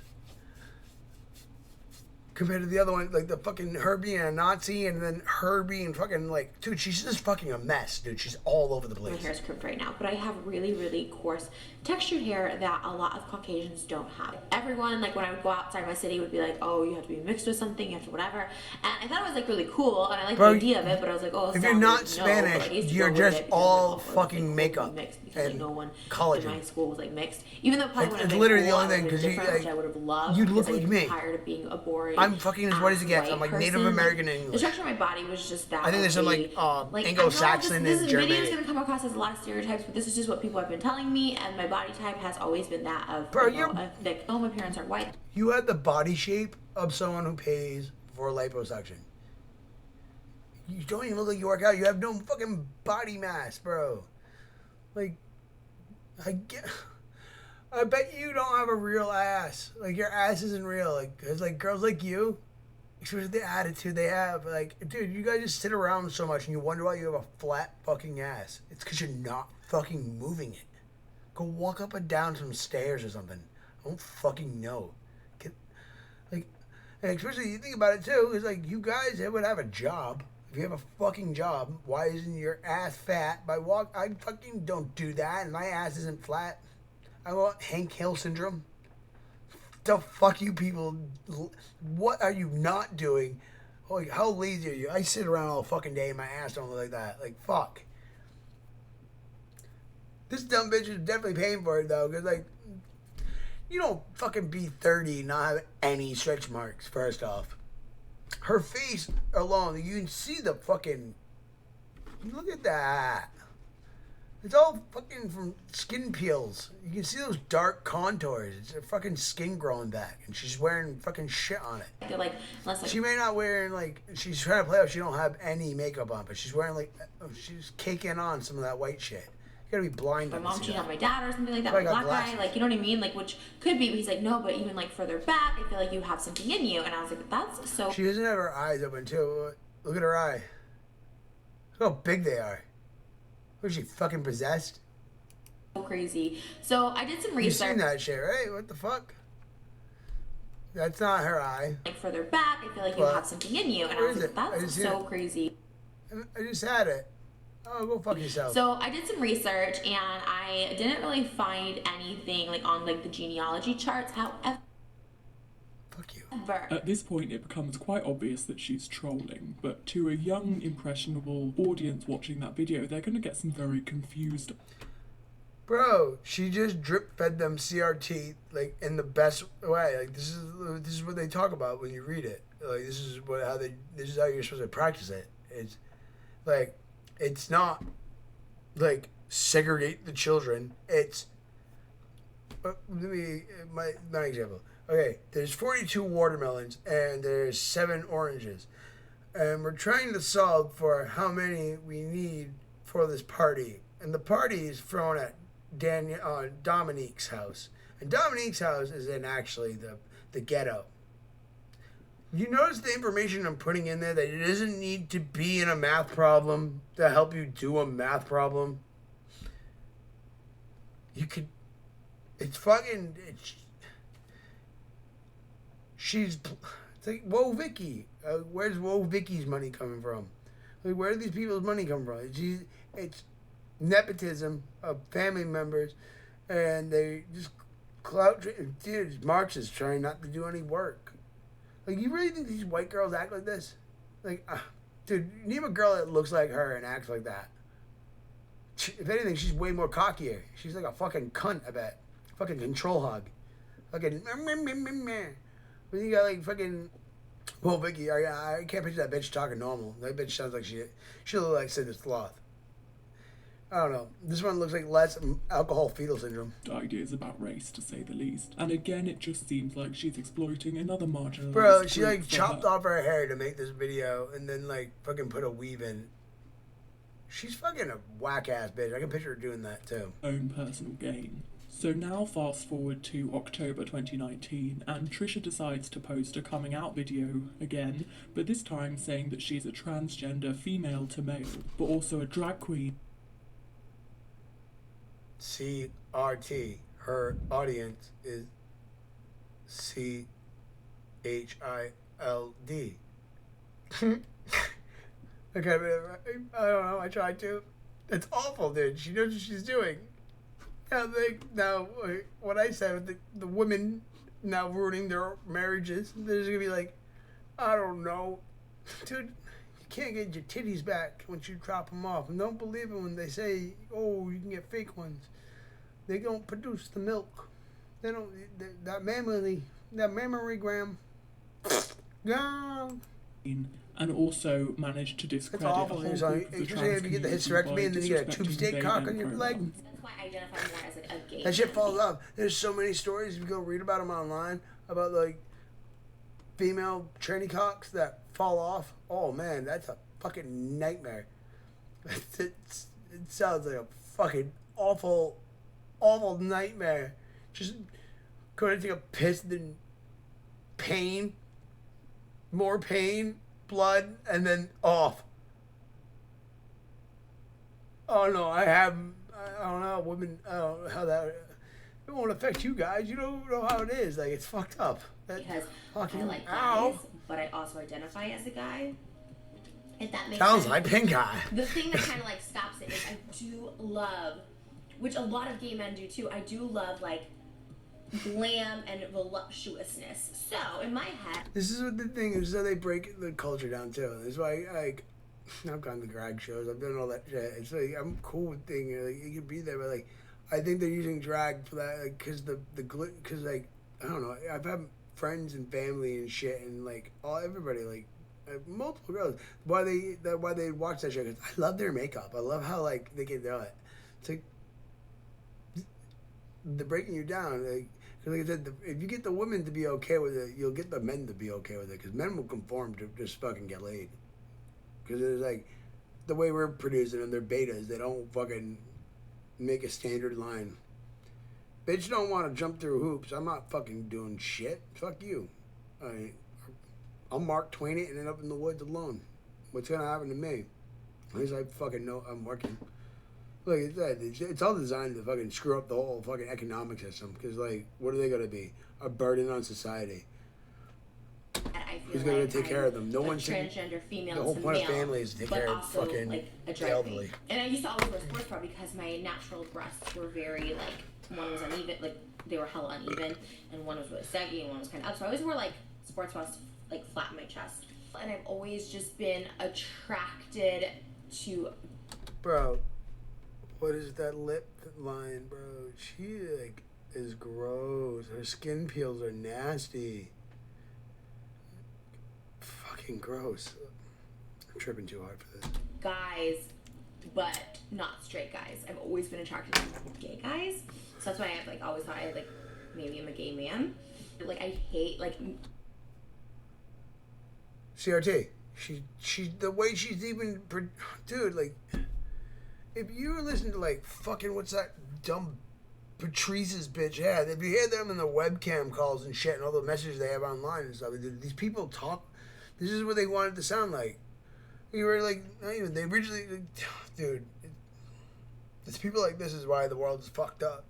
compared to the other one, like the fucking her being a Nazi and then her being fucking like, dude, she's just fucking a mess, dude. She's all over the My place. hair is crimped right now, but I have really, really coarse textured hair that a lot of Caucasians don't have. Everyone, like when I would go outside my city, would be like, oh, you have to be mixed with something, you have to whatever. And I thought it was like really cool, and I liked the idea of it, but I was like, oh, if you're not Spanish, you're just all fucking makeup mixed because and like, no one collagen. in my school was like mixed. Even though probably when I It's was literally like, the cool, only I thing, would've 'cause you, been different, like, which I would have loved. you'd look because like I'm me. tired of being a boring. I'm fucking as white as it gets. I'm like Native American The English. structure of my body was just that. I think there's some like Anglo-Saxon this and video is Germanic. gonna come across as a lot of stereotypes, but this is just what people have been telling me, and my body type has always been that of Bro, a thick. Oh, my parents are white. You had the body shape of someone who pays for liposuction. You don't even look like you work out. You have no fucking body mass, bro. Like, I bet you don't have a real ass. Like, your ass isn't real. Like, cause like girls like you, especially the attitude they have. Like, dude, you guys just sit around so much and you wonder why you have a flat fucking ass. It's because you're not fucking moving it. Go walk up and down some stairs or something. I don't fucking know. Like, and especially you think about it too, is like you guys would have a job. If you have a fucking job, why isn't your ass fat? I fucking don't do that, and my ass isn't flat. I want Hank Hill syndrome. The fuck you people? What are you not doing? Like, how lazy are you? I sit around all fucking day and my ass don't look like that. Like, fuck. This dumb bitch is definitely paying for it though, cause like, you don't fucking be 30 and not have any stretch marks. First off, her face alone, you can see the fucking. Look at that. It's all fucking from skin peels. You can see those dark contours. It's her fucking skin growing back, and she's wearing fucking shit on it. I feel like She may not wearing like she's trying to play out. She don't have any makeup on, but she's wearing like she's caking on some of that white shit. You gotta be blind. my to mom see cheated that. on my dad or something like that, That's my why I got black guy, glasses. like, you know what I mean? Like, which could be, but he's like, no, but even like further back, I feel like you have something in you, and I was like, that's so She doesn't have her eyes open too. Look at her eye. Look how big they are. Was she fucking possessed? crazy. So I did some You research. seen that shit, right? What the fuck? That's not her eye. Like further back, I feel like you What? have something in you, and I Where was is like, it? I that's didn't see so it. crazy. I just had it. Oh, go fuck yourself. So I did some research, and I didn't really find anything like on like the genealogy charts. However, Fuck you. At this point, it becomes quite obvious that she's trolling, but to a young, impressionable audience watching that video, they're going to get some very confused. Bro, she just drip fed them CRT like in the best way. Like this is what they talk about when you read it. Like this is how you're supposed to practice it. It's like it's not like segregate the children. It's let me my example. Okay, there's 42 watermelons and there's 7 oranges, and we're trying to solve for how many we need for this party. And the party is thrown at Dominique's house, and Dominique's house is in actually the ghetto. You notice the information I'm putting in there that it doesn't need to be in a math problem to help you do a math problem. You could, it's fucking, it's like, whoa, Vicky. Where's whoa Vicky's money coming from? Like, where do these people's money come from? It's nepotism of family members, and they just dude, it's Marxists trying not to do any work. Like, you really think these white girls act like this? Like, dude, name a girl that looks like her and acts like that. If anything, she's way more cockier. She's like a fucking cunt, I bet. Fucking control hog. Fucking but you got like fucking. Well, Vicky, I can't picture that bitch talking normal. That bitch sounds like she look like Sid the Sloth. I don't know. This one looks like less alcohol fetal syndrome. Ideas about race, to say the least. And again, it just seems like she's exploiting another marginalized Bro, she group like for chopped her off her hair to make this video and then like fucking put a weave in. She's fucking a whack ass bitch. I can picture her doing that too. own personal gain. So now fast forward to October 2019, and Trisha decides to post a coming out video again, but this time saying that she's a transgender female to male, but also a drag queen. CRT. Her audience is CHILD. Okay, I don't know. I tried to. It's awful, dude. She knows what she's doing. Now, what I said with the women now ruining their marriages, there's gonna be like, I don't know, dude. You can't get your titties back once you drop them off, and don't believe it when they say, oh, you can get fake ones. They don't produce the milk. They don't. That mammogram Yeah. and also managed to It's discredit a awful. whole It's group of the especially trans if you get the community hysterectomy by and then you get a tube disrespecting steak they, cock them on your leg. pronouns. That's why I identify more as like a gay. That shit man. falls off. There's so many stories, if you go read about them online, about like female tranny cocks that fall off. Oh man, that's a fucking nightmare. It sounds like a fucking awful, awful nightmare. Just going to take a piss, then pain, more pain, blood, and then off. Oh no, I don't know, women, I don't know how that, it won't affect you guys. You don't know how it is. Like, it's fucked up. Because fucking, I like ow. guys, but I also identify as a guy. If that makes Sounds sense. like pink eye. The thing that kind of like stops it is I do love, which a lot of gay men do too. I do love like glam and voluptuousness. So in my head, This is what the thing is. So they break the culture down too. That's why, like, I've gone to drag shows. I've done all that shit. It's like I'm cool with things. Like, you can be there, but like, I think they're using drag for that, like, cause cause like I don't know. I've had friends and family and shit, and like everybody like. Multiple girls. Why they watch that show? 'Cause I love their makeup. I love how like they can do it. It's like they're breaking you down. Like, 'cause like I said, if you get the women to be okay with it, you'll get the men to be okay with it. Because men will conform to just fucking get laid. Because it's like the way we're producing them, they're betas. They don't fucking make a standard line. Bitch don't want to jump through hoops. I'm not fucking doing shit. Fuck you. I'll Mark Twain it and end up in the woods alone. What's gonna happen to me? At least I fucking know I'm working. Look, it's all designed to fucking screw up the whole fucking economic system. Because, like, what are they gonna be? A burden on society. I feel Who's gonna like take care of them? No like one's taking. transgender female The whole to point male, of family is to take but care of also, fucking like a the drag elderly. queen. And I used to always wear sports bra because my natural breasts were very like one was uneven, like they were hella uneven, and one was really saggy and one was kind of up. So I always wore like sports bras like flat in my chest. And I've always just been attracted to. Bro, what is that lip line, bro? She like is gross. Her skin peels are nasty. Fucking gross. I'm tripping too hard for this. Guys, but not straight guys. I've always been attracted to gay guys, so that's why I've like always thought I like maybe I'm a gay man. Like I hate like. CRT. She the way she's even, dude. Like, if you were listening to like fucking what's that dumb Patrice's bitch? Yeah, if you hear them in the webcam calls and shit and all the messages they have online and stuff, these people talk. This is what they wanted to sound like. You were like, not even they originally, dude. It's people like this is why the world is fucked up.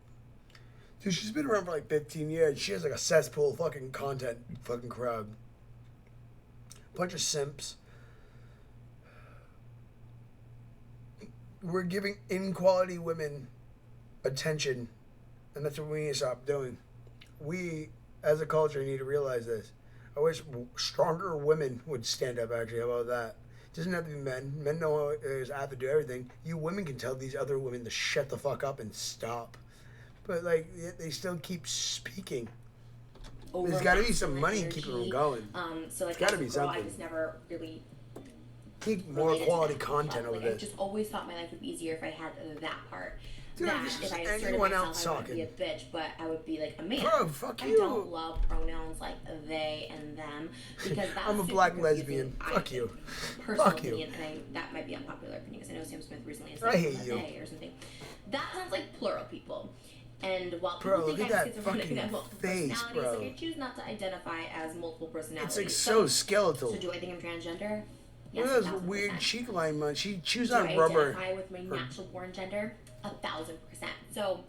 Dude, she's been around for like 15 years. She has like a cesspool of fucking content, fucking crowd. Bunch of simps. We're giving in-quality women attention, and that's what we need to stop doing. We, as a culture, need to realize this. I wish stronger women would stand up, actually. How about that? It doesn't have to be men. Men know how to do everything. You women can tell these other women to shut the fuck up and stop. But, like, they still keep speaking. There's got to be some money keeping them going. So like, There's got to as a be girl, something. I was never really Need more related to quality that content club. over Like, I this. just always thought my life would be easier if I had that part. Dude, that this if is I asserted anyone myself, else I wouldn't be a talking. bitch, but I would be like a man. Bro, fuck I you. don't love pronouns like they and them because that's I'm a super black confusing, lesbian. I Fuck think, you. Personal Fuck you. opinion, and that might be unpopular opinion because I know Sam Smith recently has I said hate you. they or something. That sounds like plural people. And while Bro, people look think at I'm that schizophrenic fucking and have multiple face, personalities, bro. like I choose not to identify as multiple personalities. It's like so skeletal. So do I think I'm transgender? What Yes, are those 1000%. weird cheek line months? She chews Do on I rubber. identify with my natural born gender? 1000%. So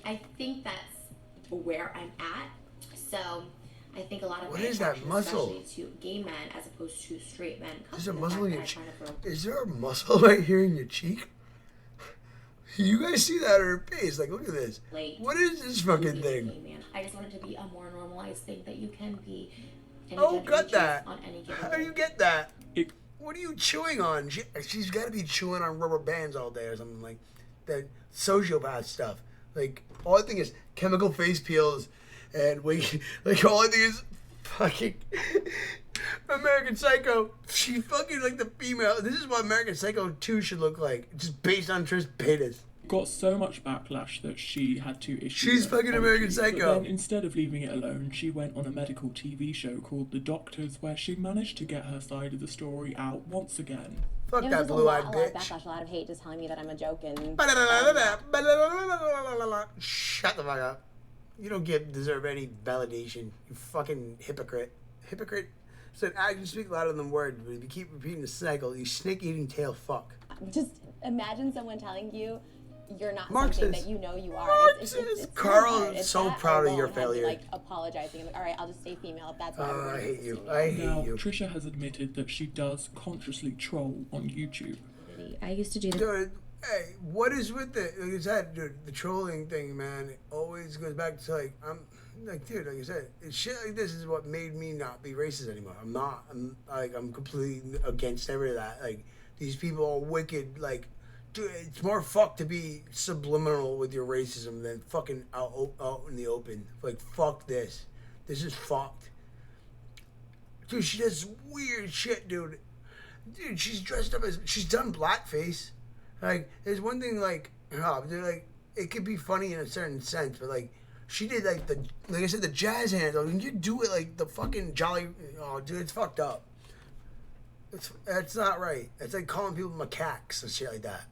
I think that's where I'm at. So I think a lot of What my is that attraction, muscle? especially to gay men as opposed to straight men, comes There's a from the muscle fact in that your I cheek. kind of Is there a muscle right here in your cheek? You guys see that on her face? Like, look at this. relate What is this to fucking being a thing? gay man. I just want it to be a more normalized thing that you can be any Oh, gender got you choose that. on any given How do day. you get that? It- What are you chewing on? She's got to be chewing on rubber bands all day or something like that. Sociopath stuff. Like, all I think is chemical face peels and like all I think is fucking American Psycho. She fucking like the female. This is what American Psycho 2 should look like. Just based on Trish Paytas. Got so much backlash that she had to issue. She's an fucking apology, American Psycho. But then instead of leaving it alone, she went on a medical TV show called The Doctors, where she managed to get her side of the story out once again. Fuck It that was just blue-eyed a lot of bitch. backlash, a lot of hate, just telling me that I'm a joke and Shut the fuck up. You don't deserve any validation. You fucking hypocrite. Hypocrite. So actions speak louder than words, but if you keep repeating the cycle, you snake-eating tail fuck. just imagine someone telling you you're not Marxist. something that you know you are. Marxist. It's Carl really hard. is It's so that proud of alone your had me, failure. like apologizing. I'm like, all right, I'll just stay female if that's what everyone I hate is you. female. I hate Now, you. Trisha has admitted that she does consciously troll on YouTube. I used to do this. Dude, hey, what is with it? Like I said, dude, the trolling thing, man, it always goes back to like, I'm like, dude, like I said, shit like this is what made me not be racist anymore. I'm not. I'm completely against every of that. Like, these people are wicked. Like, dude, it's more fucked to be subliminal with your racism than fucking out in the open. Like, fuck this. This is fucked. Dude, she does weird shit, dude. Dude, she's dressed up as, she's done blackface. Like, there's one thing, like, they're like, it could be funny in a certain sense, but like, she did like like I said, the jazz hands. I mean, you do it like the fucking Jolly. Oh, dude, it's fucked up. That's not right. It's like calling people macaques and shit like that.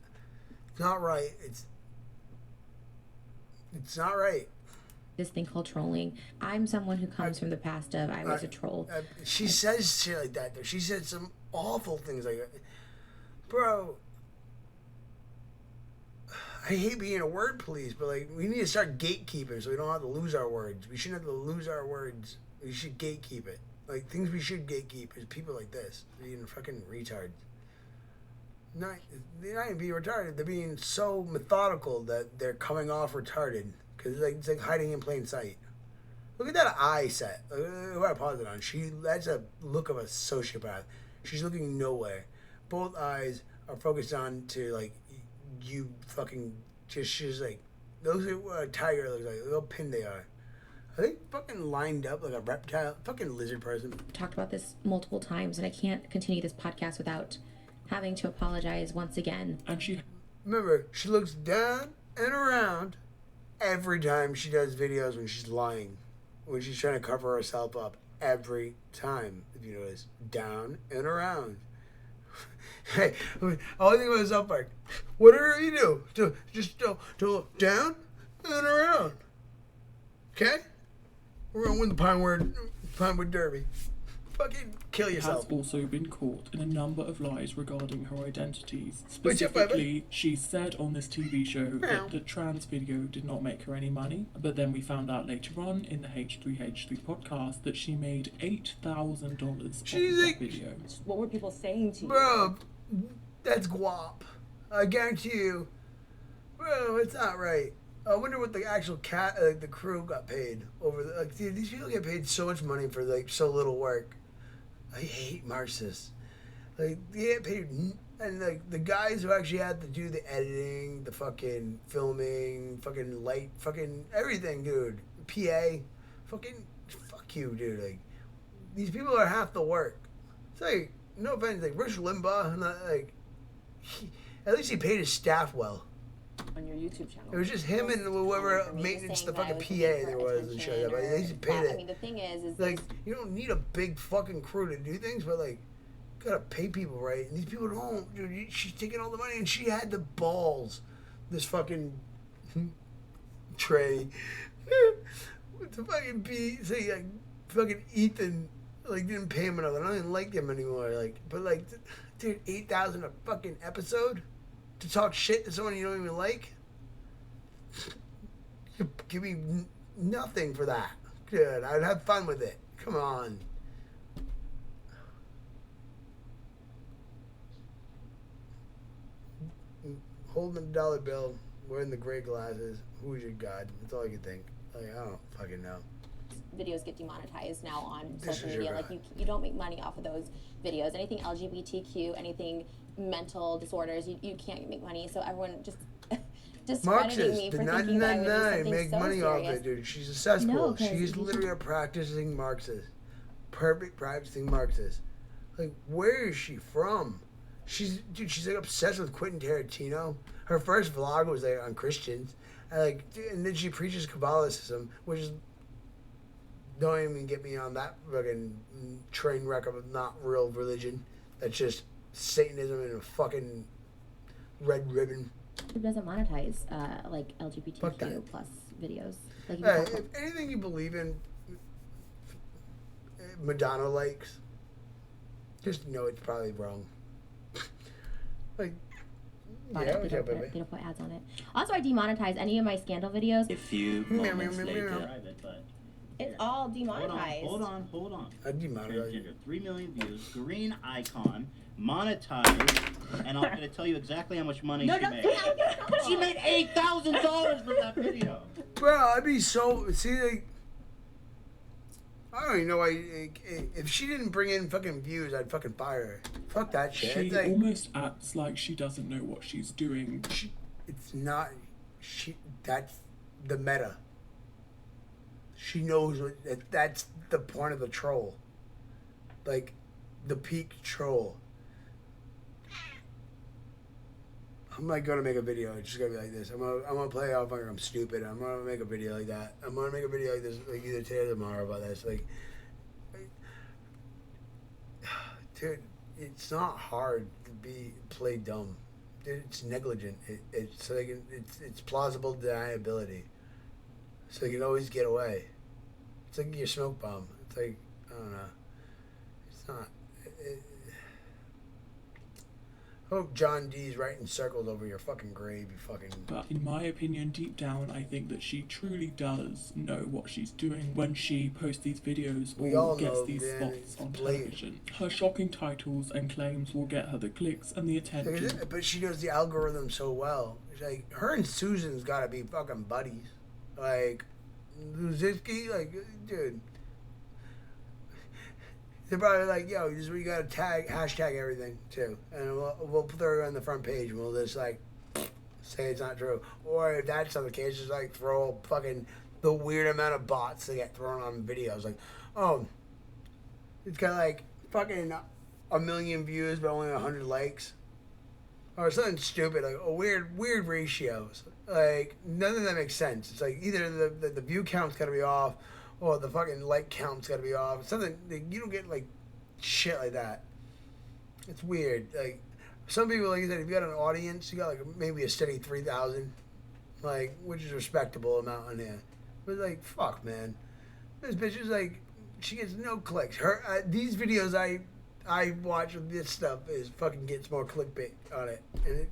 It's not right. It's not right. This thing called trolling. I'm someone who comes from the past of I was a troll. She says shit like that, though. She said some awful things like that. Bro, I hate being a word police, but like, we need to start gatekeeping so we don't have to lose our words. We shouldn't have to lose our words. We should gatekeep it. Like, things we should gatekeep is people like this being fucking retards. They're not even being retarded. They're being so methodical that they're coming off retarded. Because it's like hiding in plain sight. Look at that eye set. What I paused it on. That's a look of a sociopath. She's looking nowhere. Both eyes are focused on to like you fucking just. She's like, those are what a tiger looks like. Look how pinned they are. Are they fucking lined up like a reptile? Fucking lizard person. Talked about this multiple times, and I can't continue this podcast without having to apologize once again. And she Remember, she looks down and around every time she does videos when she's lying. When she's trying to cover herself up. Every time, if you notice. Down and around. Hey, all I think about is South Park. Whatever you do, just look down and around. Okay? We're going to win the Pinewood Derby. Fucking kill has yourself. also been caught in a number of lies regarding her identities. What's your Specifically, she said on this TV show that the trans video did not make her any money, but then we found out later on in the H3H3 podcast that she made $8,000 off She's of like- that video. What were people saying to you? Bro, that's guap. I guarantee you. Bro, it's not right. I wonder what the actual the crew got paid over the, like, dude, these people get paid so much money for like so little work. I hate Marxists. Like, they get paid, and like the guys who actually had to do the editing, the fucking filming, fucking light, fucking everything, dude. PA, fucking fuck you, dude. Like, these people are half the work. It's like, no offense, like Rush Limbaugh, not like, at least he paid his staff well. On your YouTube channel. It was just him and whoever For me, maintenance just the saying fucking that I PA was there looking was for and shit. But attention they just or paid that. it. I mean, the thing is Like, you don't need a big fucking crew to do things, but like, you gotta pay people right. And these people don't. Dude, she's taking all the money, and she had the balls. This fucking Trey, to fucking be say like fucking Ethan, like didn't pay him enough. I don't even like him anymore. Like, but like, dude, $8,000 a fucking episode to talk shit to someone you don't even like. You give me nothing for that. Good, I'd have fun with it. Come on. Holding a dollar bill, wearing the gray glasses. Who's your god? That's all I can think. Like, I don't fucking know. videos get demonetized now on This social is your media. Like, you don't make money off of those videos. Anything LGBTQ, anything mental disorders, you can't make money. So everyone just discrediting me Marxist, for the thinking that I would do 999 something make so money serious. off it, dude. She's successful. No, 'cause She's you literally a practicing Marxist. perfect privacy marxist. Like, where is she from? She's like obsessed with Quentin Tarantino. Her first vlog was like on Christians, and then she preaches Catholicism, which is, don't even get me on that fucking train wreck of not real religion. That's just Satanism and a fucking red ribbon. It doesn't monetize like Fuck LGBTQ that. plus videos. Like, If anything you believe in, Madonna likes, just know it's probably wrong. Like, on yeah, it. what's They up, don't, baby? they don't put ads on it. Also, I demonetize any of my scandal videos. A few Meow, moments meow, meow, later. meow. Private, but It's all demonetized. hold on. I demonetize. Transgender, 3 million views, green icon, monetized, and I'm going to tell you exactly how much money she made. She made $8,000 for that video. Bro, I'd be so. See, like, I don't even know why. Like, if she didn't bring in fucking views, I'd fucking fire her. Fuck that shit. She It's like, almost acts like she doesn't know what she's doing. it's not. That's the meta. She knows that's the point of the troll. Like, the peak troll. I'm like gonna make a video. It's just gonna be like this. I'm gonna play off like I'm stupid. I'm gonna make a video like that. I'm gonna make a video like this, like either today or tomorrow about this. Like, dude, it's not hard to play dumb. Dude, it's negligent. It's like it's plausible deniability. So you can always get away. It's like your smoke bomb. It's like, I don't know. It's not. Hope John D's writing circles over your fucking grave, you fucking. But in my opinion, deep down, I think that she truly does know what she's doing when she posts these videos We or all gets know, these man, spots it's on blatant. television. Her shocking titles and claims will get her the clicks and the attention. But she knows the algorithm so well. It's like, her and Susan's gotta be fucking buddies. Like, Luzinski, like, dude. They're probably like, yo, we gotta hashtag everything too, and we'll throw her on the front page, and we'll just like say it's not true. Or if that's not the case, just like throw fucking the weird amount of bots that get thrown on videos. Like, oh, it's got like fucking 1 million views but only 100 likes, or something stupid, like a weird ratios. Like, none of that makes sense. It's like either the view count's gotta be off, or the fucking like count's gotta be off. Something, like, you don't get like shit like that. It's weird. Like, some people, like you said, if you got an audience, you got like maybe a steady 3,000, like, which is a respectable amount on there. But like, fuck, man, this bitch is like, she gets no clicks. Her these videos I watch with this stuff is fucking gets more clickbait on it, and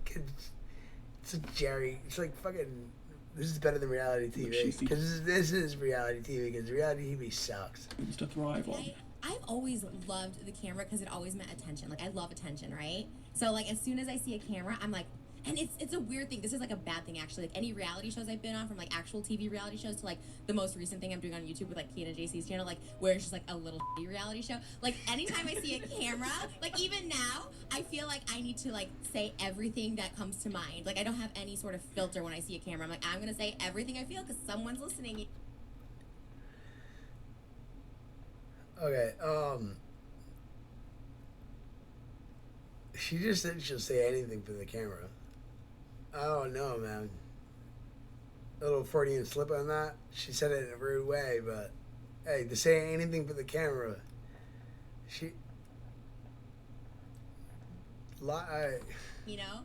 it's a Jerry. It's like fucking. This is better than reality TV, because this is reality TV, because reality TV sucks. To thrive on. I've always loved the camera because it always meant attention. Like, I love attention, right? So, like, as soon as I see a camera, I'm like, and it's a weird thing. This is like a bad thing, actually. Like, any reality shows I've been on, from like actual TV reality shows to like the most recent thing I'm doing on YouTube with like Kate and JC's channel, like where it's just like a little reality show. Like, anytime I see a camera, like even now, I feel like I need to like say everything that comes to mind. Like, I don't have any sort of filter when I see a camera. I'm like, I'm gonna say everything I feel because someone's listening. Okay, she just said she'll say anything for the camera. I don't know, man. A little Freudian slip on that. She said it in a rude way, but hey, to say anything for the camera, she lie. You know?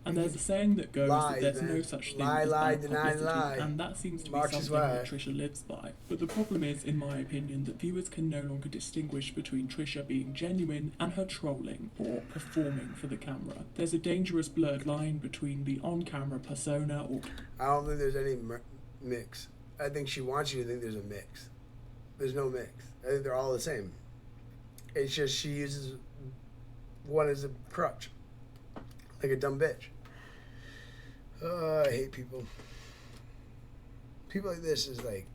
And there's a saying that goes Lies, that there's man. no such thing Lie, as lie, bad deny, publicity, lie. and that seems to be Marxist something that way. Trisha lives by. But the problem is, in my opinion, that viewers can no longer distinguish between Trisha being genuine and her trolling or performing for the camera. There's a dangerous blurred line between the on-camera persona or... I don't think there's any mix. I think she wants you to think there's a mix. There's no mix. I think they're all the same. It's just she uses one as a crutch, like a dumb bitch. I hate people. People like this is like,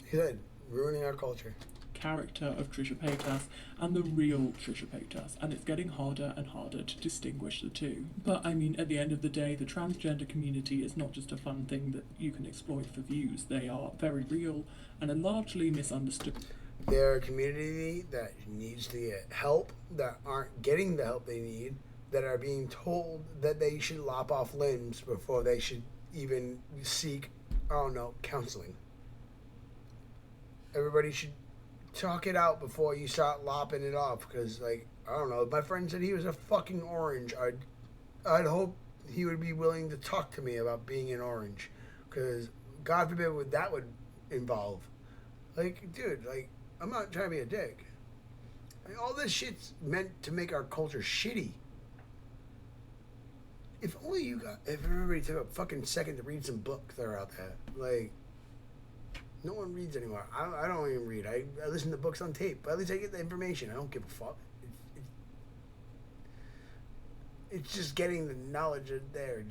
good, ruining our culture. Character of Trisha Paytas and the real Trisha Paytas, and it's getting harder and harder to distinguish the two. But I mean, at the end of the day, the transgender community is not just a fun thing that you can exploit for views. They are very real and are largely misunderstood. They're a community that needs to get help, that aren't getting the help they need, that are being told that they should lop off limbs before they should even seek, I don't know, counseling. Everybody should talk it out before you start lopping it off, because, like, I don't know, my friend said he was a fucking orange. I'd hope he would be willing to talk to me about being an orange, because God forbid what that would involve. Like, dude, like, I'm not trying to be a dick. Like, all this shit's meant to make our culture shitty. If everybody took a fucking second to read some books that are out there. Like, no one reads anymore. I don't even read. I listen to books on tape, but at least I get the information. I don't give a fuck. It's just getting the knowledge there.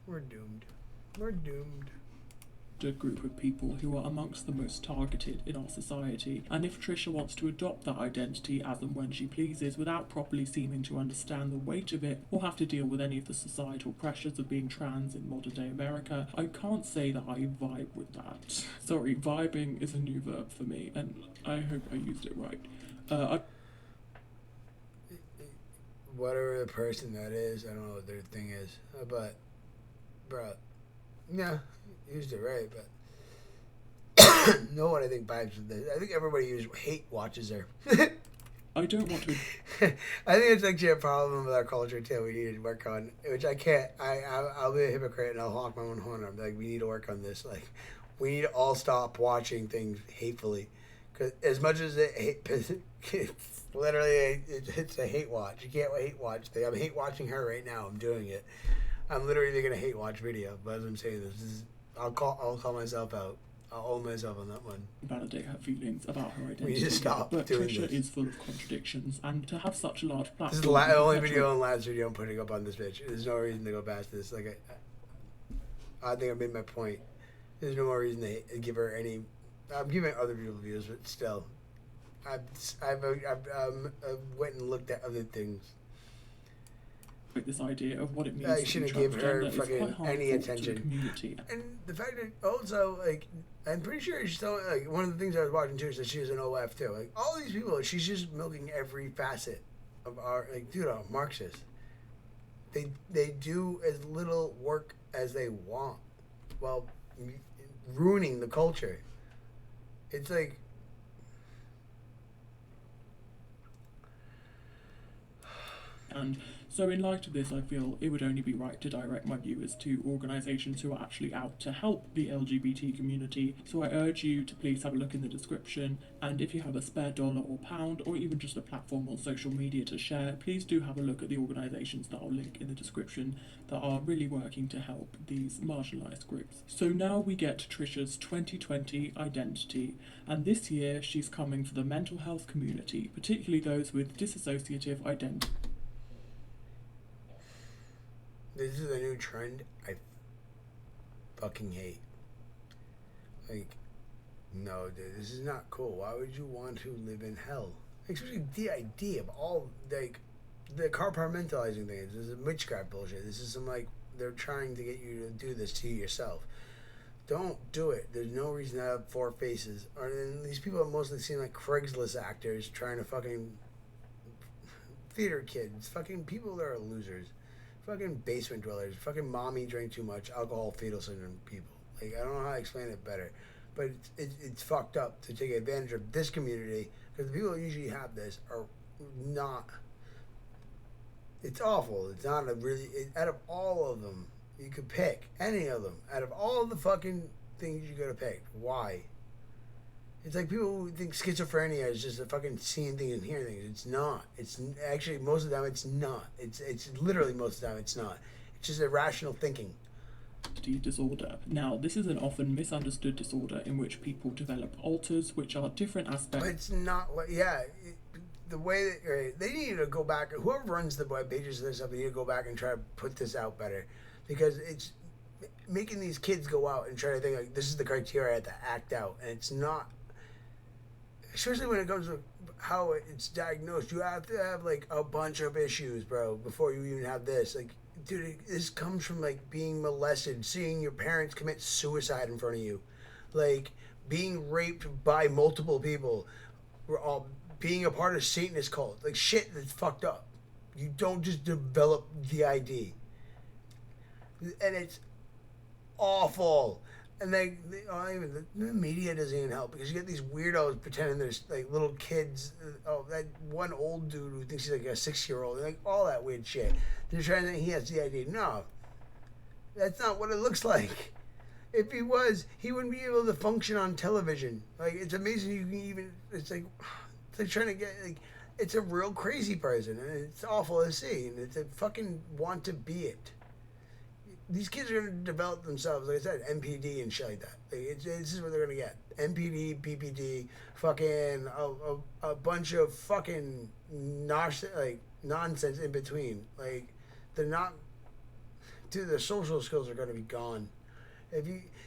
We're doomed. We're doomed. A group of people who are amongst the most targeted in our society, and if Trisha wants to adopt that identity as and when she pleases without properly seeming to understand the weight of it or have to deal with any of the societal pressures of being trans in modern day America, I can't say that I vibe with that. Sorry, vibing is a new verb for me, and I hope I used it right. Whatever the person that is, I don't know what their thing is, but, bro, yeah, used it right, but no one, I think, vibes with this. I think everybody hate watches her. I don't want to. I think it's actually a problem with our culture too. We need to work on, which I can't. I'll be a hypocrite and I'll honk my own horn. I'm like, we need to work on this. Like, we need to all stop watching things hatefully, because as much as it's literally it's a hate watch. You can't hate watch thing. I'm hate watching her right now. I'm doing it. I'm literally making a hate watch video. But as I'm saying this, I'll call myself out. I'll own myself on that one. Validate her feelings about her identity. We need to stop but doing Trisha this. is full of contradictions, and to have such a large platform. This is the only video and last video I'm putting up on this bitch. There's no reason to go past this. Like, I think I made my point. There's no more reason to give her any. I'm giving other people views, but still, I've went and looked at other things. This idea of what it means I to shouldn't be give her transgender is fucking quite any harmful to the attention. community. And the fact that also, like, I'm pretty sure she's still, like, one of the things I was watching too is that she was an OF too. Like, all these people, she's just milking every facet of our, like, dude, I'm Marxist. They do as little work as they want while ruining the culture. It's like, And so in light of this, I feel it would only be right to direct my viewers to organisations who are actually out to help the LGBT community. So I urge you to please have a look in the description, and if you have a spare dollar or pound, or even just a platform on social media to share, please do have a look at the organisations that I'll link in the description that are really working to help these marginalised groups. So now we get to Trisha's 2020 identity, and this year she's coming for the mental health community, particularly those with dissociative identity. this is a new trend I fucking hate. Like, no, dude, this is not cool. Why would you want to live in hell? Especially the idea of all, like, the compartmentalizing things. This is witchcraft bullshit. This is some, like, they're trying to get you to do this to yourself. Don't do it. There's no reason to have four faces. Or these people mostly seem like Craigslist actors trying to fucking theater kids. Fucking people that are losers. Fucking basement dwellers. Fucking mommy drank too much. Alcohol fetal syndrome people. Like, I don't know how to explain it better. But it's fucked up to take advantage of this community, because the people who usually have this are not. It's awful. It's not a really. Out of all of them, you could pick any of them. Out of all the fucking things you could have picked, why? It's like people who think schizophrenia is just a fucking seeing things and hearing things. It's not. It's actually most of the time it's not. It's literally most of the time it's not. It's just irrational thinking. Disorder. Now, this is an often misunderstood disorder in which people develop alters, which are different aspects. But it's not. Yeah, the way that they need to go back. Whoever runs the web pages of this stuff, they need to go back and try to put this out better, because it's making these kids go out and try to think like this is the criteria I have to act out, and it's not. Especially when it comes to how it's diagnosed, you have to have like a bunch of issues, bro, before you even have this. Like, dude, this comes from like being molested, seeing your parents commit suicide in front of you, like being raped by multiple people, being a part of Satanist cult, like shit that's fucked up. You don't just develop the ID, and it's awful. And even the media doesn't even help because you get these weirdos pretending there's like little kids. Oh, that one old dude who thinks he's like a 6-year-old, like all that weird shit. They're trying to think he has the ID. No, that's not what it looks like. If he was, he wouldn't be able to function on television. Like, it's amazing you can even. It's like trying to get like. It's a real crazy person, and it's awful to see, and it's a fucking want to be it. These kids are going to develop themselves, like I said, MPD and shit like that. Like, this is what they're going to get. MPD, PPD, fucking a bunch of fucking nonsense in between. Like, they're not... Dude, their social skills are going to be gone.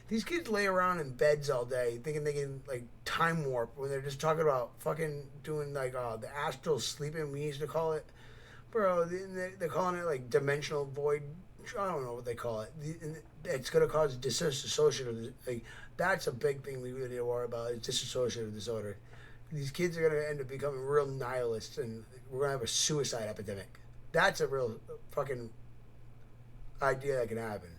These kids lay around in beds all day thinking they can, like, time warp when they're just talking about fucking doing, like, the astral sleeping, we used to call it. Bro, they're calling it, like, dimensional void. I don't know what they call it. It's going to cause dissociative. Like, that's a big thing we really need to worry about is dissociative disorder. These kids are going to end up becoming real nihilists, and we're going to have a suicide epidemic. That's a real fucking idea that can happen.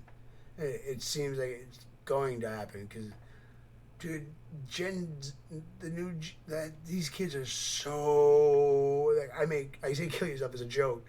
It seems like it's going to happen because, dude, these kids are so... Like, I say kill yourself as a joke.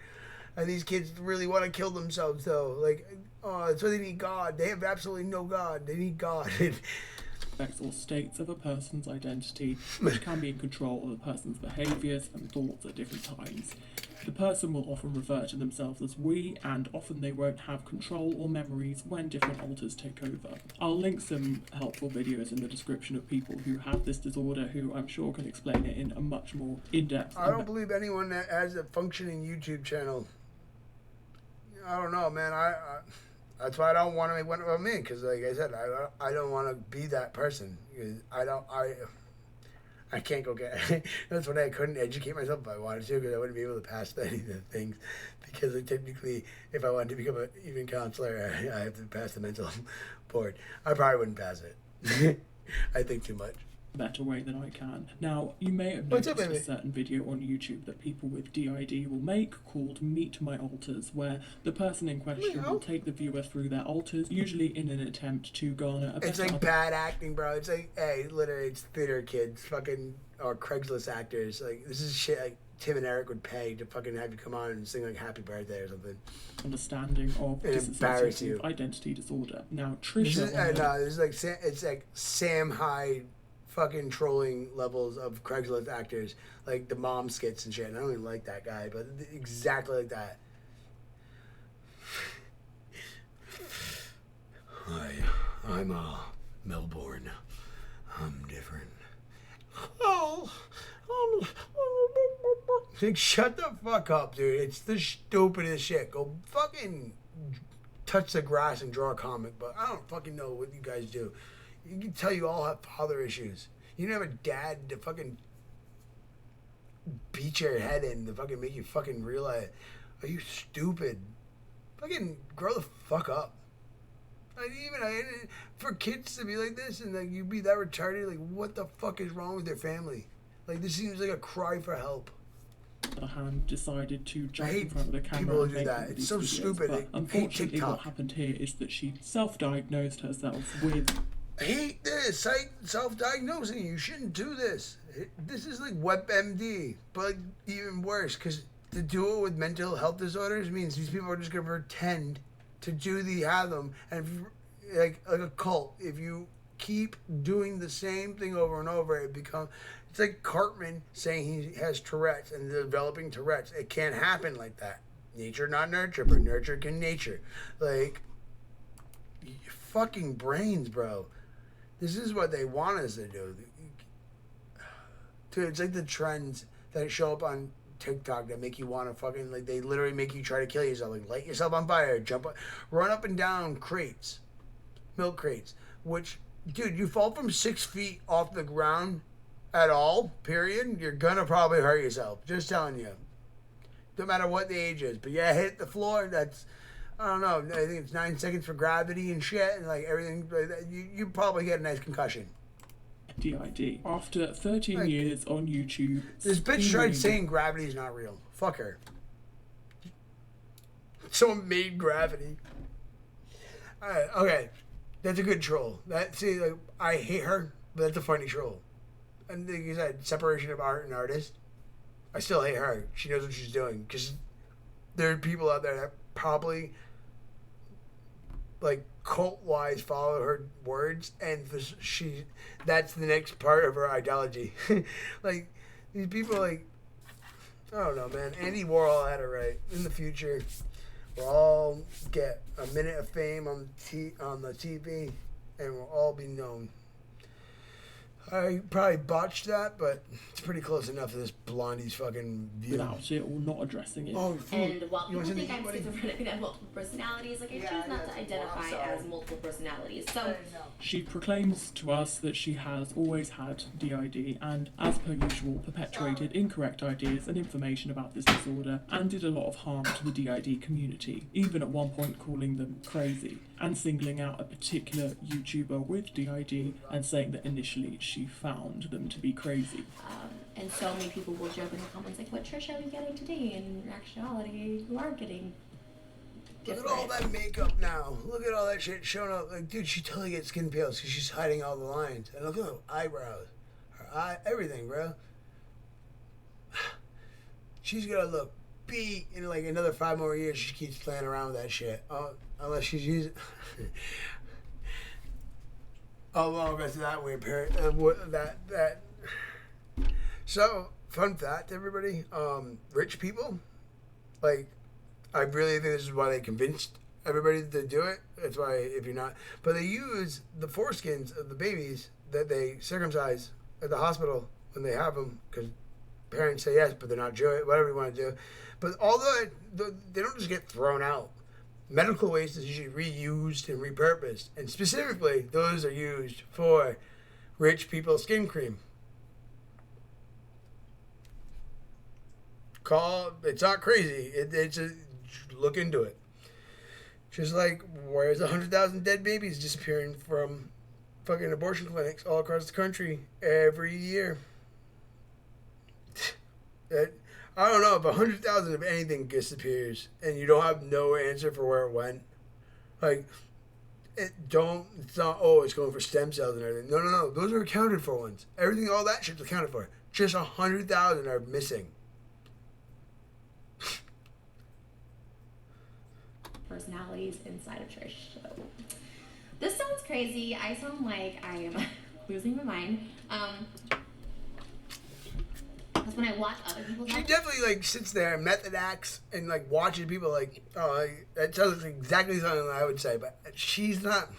And these kids really want to kill themselves, though. Like, oh, that's why they need God. They have absolutely no God. They need God. Affects all states of a person's identity, which can be in control of a person's behaviours and thoughts at different times. The person will often refer to themselves as we, and often they won't have control or memories when different alters take over. I'll link some helpful videos in the description of people who have this disorder who I'm sure can explain it in a much more in-depth... I don't believe anyone that has a functioning YouTube channel. I don't know, man. That's why I don't want to make one of me, because like I said, I don't want to be that person. I can't go get... That's when I couldn't educate myself if I wanted to, because I wouldn't be able to pass any of the things. Because technically, if I wanted to become an even counselor, I have to pass the mental board. I probably wouldn't pass it. I think too much. Better way than I can. Now, you may have noticed a certain video on YouTube that people with DID will make called Meet My Alters, where the person in question will take the viewer through their alters, usually in an attempt to garner a better... It's like bad acting, bro. It's like, hey, literally, it's theater kids, fucking, or Craigslist actors. Like, this is shit like Tim and Eric would pay to fucking have you come on and sing like Happy Birthday or something. Understanding of dissociative identity disorder. Now, Trisha... It's like Sam Hyde fucking trolling levels of Craigslist actors, like the mom skits and shit. And I don't even like that guy, but exactly like that. Hi, I'm Melbourne. I'm different. Like, shut the fuck up, dude. It's the stupidest shit. Go fucking touch the grass and draw a comic, but I don't fucking know what you guys do. You can tell you all have father issues. You don't have a dad to fucking beat your head in to fucking make you fucking realize, are you stupid? Fucking grow the fuck up. Like, even for kids to be like this and like you be that retarded, like what the fuck is wrong with their family? Like this seems like a cry for help. Hand decided to jump in front of the camera. People do that. It's so stupid. But unfortunately, what happened here is that she self-diagnosed herself with... I hate this. Self-diagnosing. You shouldn't do this. This is like WebMD, but even worse, because to do it with mental health disorders means these people are just going to pretend to have them, and if you, like a cult. If you keep doing the same thing over and over, it's like Cartman saying he has Tourette's and developing Tourette's. It can't happen like that. Nature, not nurture, but nurture can nature. Like, fucking brains, bro. This is what they want us to do. Dude, it's like the trends that show up on TikTok that make you want to fucking, like, they literally make you try to kill yourself. Like, light yourself on fire, run up and down crates, milk crates, which, dude, you fall from 6 feet off the ground at all, period, you're gonna probably hurt yourself. Just telling you. No matter what the age is. But yeah, hit the floor, that's... I don't know. I think it's 9 seconds for gravity and shit, and like everything. You probably get a nice concussion. DID. After 13 years on YouTube, This bitch tried saying gravity's not real. Fuck her. Someone made gravity. Alright, okay. That's a good troll. I hate her, but that's a funny troll. And like you said, separation of art and artist. I still hate her. She knows what she's doing. Because there are people out there that probably, like, cult-wise follow her words, and that's the next part of her ideology. Like, these people, like, I don't know, man. Andy Warhol had it right. In the future, we'll all get a minute of fame on the TV, and we'll all be known. I probably botched that, but it's pretty close enough to this blondie's fucking view. Without it or not addressing it. Oh, And while people think I'm schizophrenic and have multiple personalities, like I choose not to identify as multiple personalities. So she proclaims to us that she has always had DID and, as per usual, perpetuated incorrect ideas and information about this disorder and did a lot of harm to the DID community, even at one point calling them crazy and singling out a particular YouTuber with DID and saying that initially she found them to be crazy. And so many people will joke in the comments like, what Trisha are we getting today? In actuality, you are getting Look at all that makeup now. Look at all that shit showing up. Like, dude, she totally gets skin peels because she's hiding all the lines. And look at her eyebrows. Her eye, everything, bro. She's gonna look beat in like another 5 more years. She keeps playing around with that shit. Unless she's using... Oh, well, that's that weird period. So, fun fact, everybody. Rich people, like, I really think this is why they convinced everybody to do it. That's why, if you're not... But they use the foreskins of the babies that they circumcise at the hospital when they have them, because parents say yes, but they're not Jewish, whatever you want to do. But although they don't just get thrown out. Medical waste is usually reused and repurposed. And specifically, those are used for rich people's skin cream. It's not crazy. Look into it. Just like, where's 100,000 dead babies disappearing from fucking abortion clinics all across the country every year? I don't know, if 100,000 of anything disappears and you don't have no answer for where it went, like, it's not, it's going for stem cells and everything. No, those are accounted for ones. Everything, all that shit's accounted for. Just 100,000 are missing. personalities inside of Trish. So this sounds crazy. I sound like I am losing my mind. Because when I watch other people, she definitely like sits there and method acts and like watches people like, that sounds exactly something I would say, but she's not.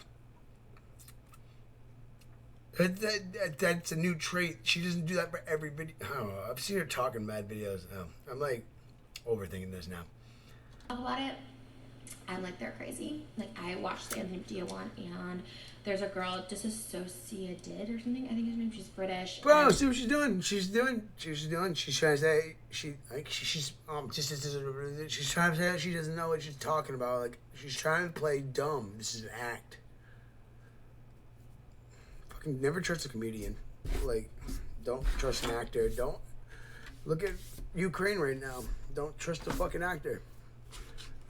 That's a new trait. She doesn't do that for every video. I don't know. I've seen her talking mad videos. I'm like overthinking this now. About it, I'm like, they're crazy. Like, I watched the Anthony Padilla one, and there's a girl, Dissociated or something. I think her name. She's British. Bro, see what she's doing? She's trying to say she's trying to say that she doesn't know what she's talking about. Like, she's trying to play dumb. This is an act. Fucking never trust a comedian. Like, don't trust an actor. Don't look at Ukraine right now. Don't trust a fucking actor.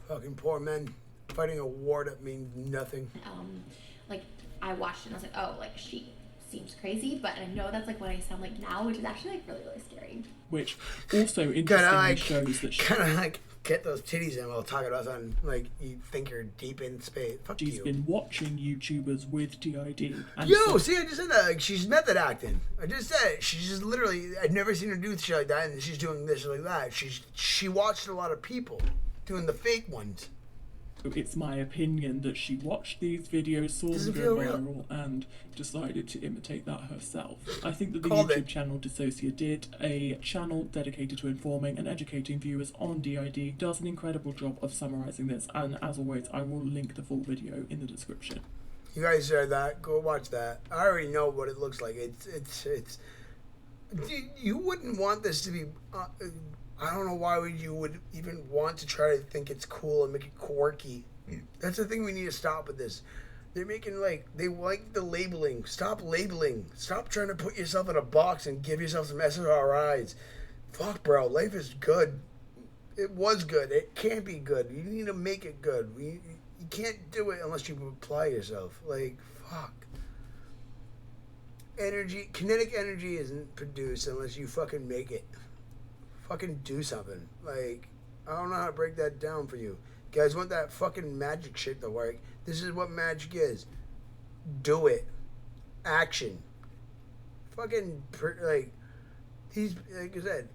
Fucking poor men fighting a war that means nothing. Like, I watched it and I was like, oh, like, she seems crazy, but I know that's like what I sound like now, which is actually like really, really scary. Which also interestingly shows that kind of like get those titties in while talking about something like you think you're deep in space. Fuck she's you. been watching YouTubers with DID. And Yo, see, I just said that. Like, she's method acting. I just said it. She's just literally, I've never seen her do shit like that, and she's doing this like that. She watched a lot of people doing the fake ones. It's my opinion that she watched these videos, saw them go viral, and decided to imitate that herself. I think that the YouTube channel Dissociated, a channel dedicated to informing and educating viewers on DID, does an incredible job of summarising this, and as always, I will link the full video in the description. You guys heard that? Go watch that. I already know what it looks like. It's you wouldn't want this to be... I don't know why you would even want to try to think it's cool and make it quirky. That's the thing we need to stop with this. They're making they like the labeling. Stop labeling. Stop trying to put yourself in a box and give yourself some SRIs. Fuck, bro. Life is good. It was good. It can't be good. You need to make it good. You can't do it unless you apply yourself. Fuck. Kinetic energy isn't produced unless you fucking make it. Fucking do something. I don't know how to break that down for you. You guys want that fucking magic shit to work? This is what magic is. Do it. Action. Fucking, these, like I said,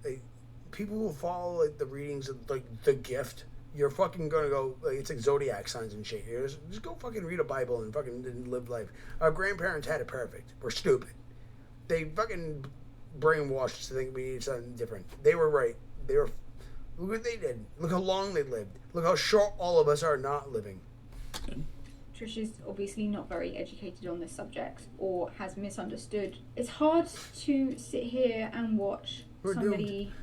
people who follow, the readings of, The Gift, you're fucking gonna go, it's like zodiac signs and shit. Just go fucking read a Bible and fucking live life. Our grandparents had it perfect. We're stupid. They fucking brainwashed us to think we need something different. They were right. Look what they did. Look how long they lived. Look how short all of us are not living. Trisha's obviously not very educated on this subject or has misunderstood. It's hard to sit here and watch somebody doomed.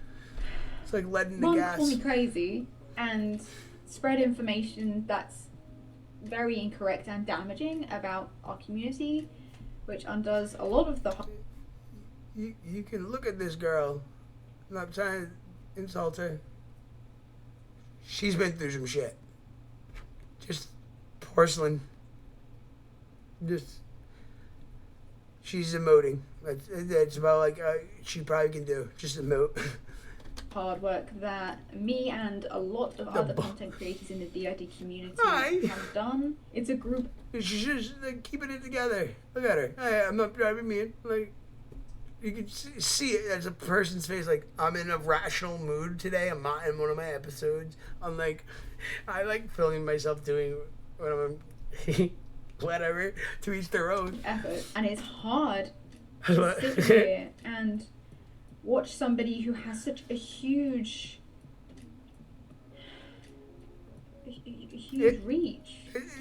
It's like lead in the gas. Call me crazy and spread information that's very incorrect and damaging about our community, which undoes a lot of the... You can look at this girl. I'm not trying to insult her. She's been through some shit. Just porcelain. She's emoting. That's about she probably can do. Just emote. Hard work that me and a lot of other content creators in the DID community have done. It's a group. She's just keeping it together. Look at her. I'm not driving mean. You can see it as a person's face. I'm in a rational mood today. I'm not in one of my episodes. I like filming myself doing when I'm whatever, to each their own. Effort. And it's hard to sit here and watch somebody who has such a huge reach.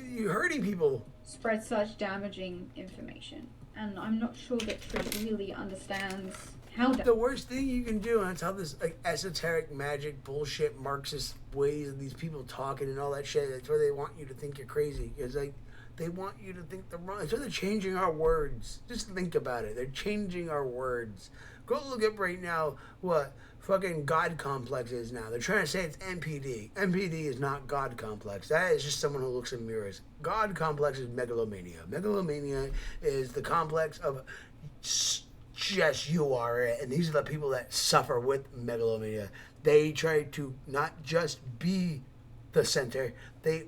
You're hurting people. Spread such damaging information. And I'm not sure that Trish really understands how the worst thing you can do, and that's how this esoteric magic bullshit Marxist ways of these people talking and all that shit, that's where they want you to think you're crazy. It's they want you to think the wrong. It's why they're changing our words. Just think about it. They're changing our words. Go look up right now what fucking God complex is now. They're trying to say it's NPD. NPD is not God complex. That is just someone who looks in mirrors. God complex is megalomania. Megalomania is the complex of just you are it. And these are the people that suffer with megalomania. They try to not just be the center. They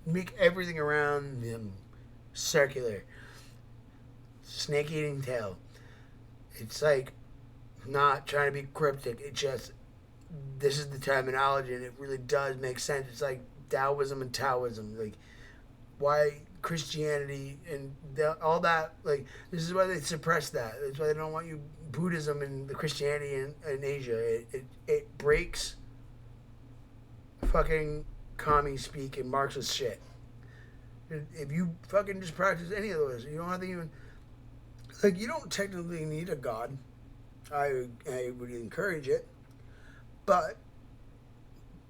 make everything around them circular. Snake eating tail. It's not trying to be cryptic. It just, this is the terminology, and it really does make sense. It's like Taoism and Taoism. Why Christianity and all that, this is why they suppress that. That's why they don't want you Buddhism and the Christianity in Asia. It breaks fucking commie speak and Marxist shit. If you fucking just practice any of those, you don't have to even, you don't technically need a God. I would encourage it, but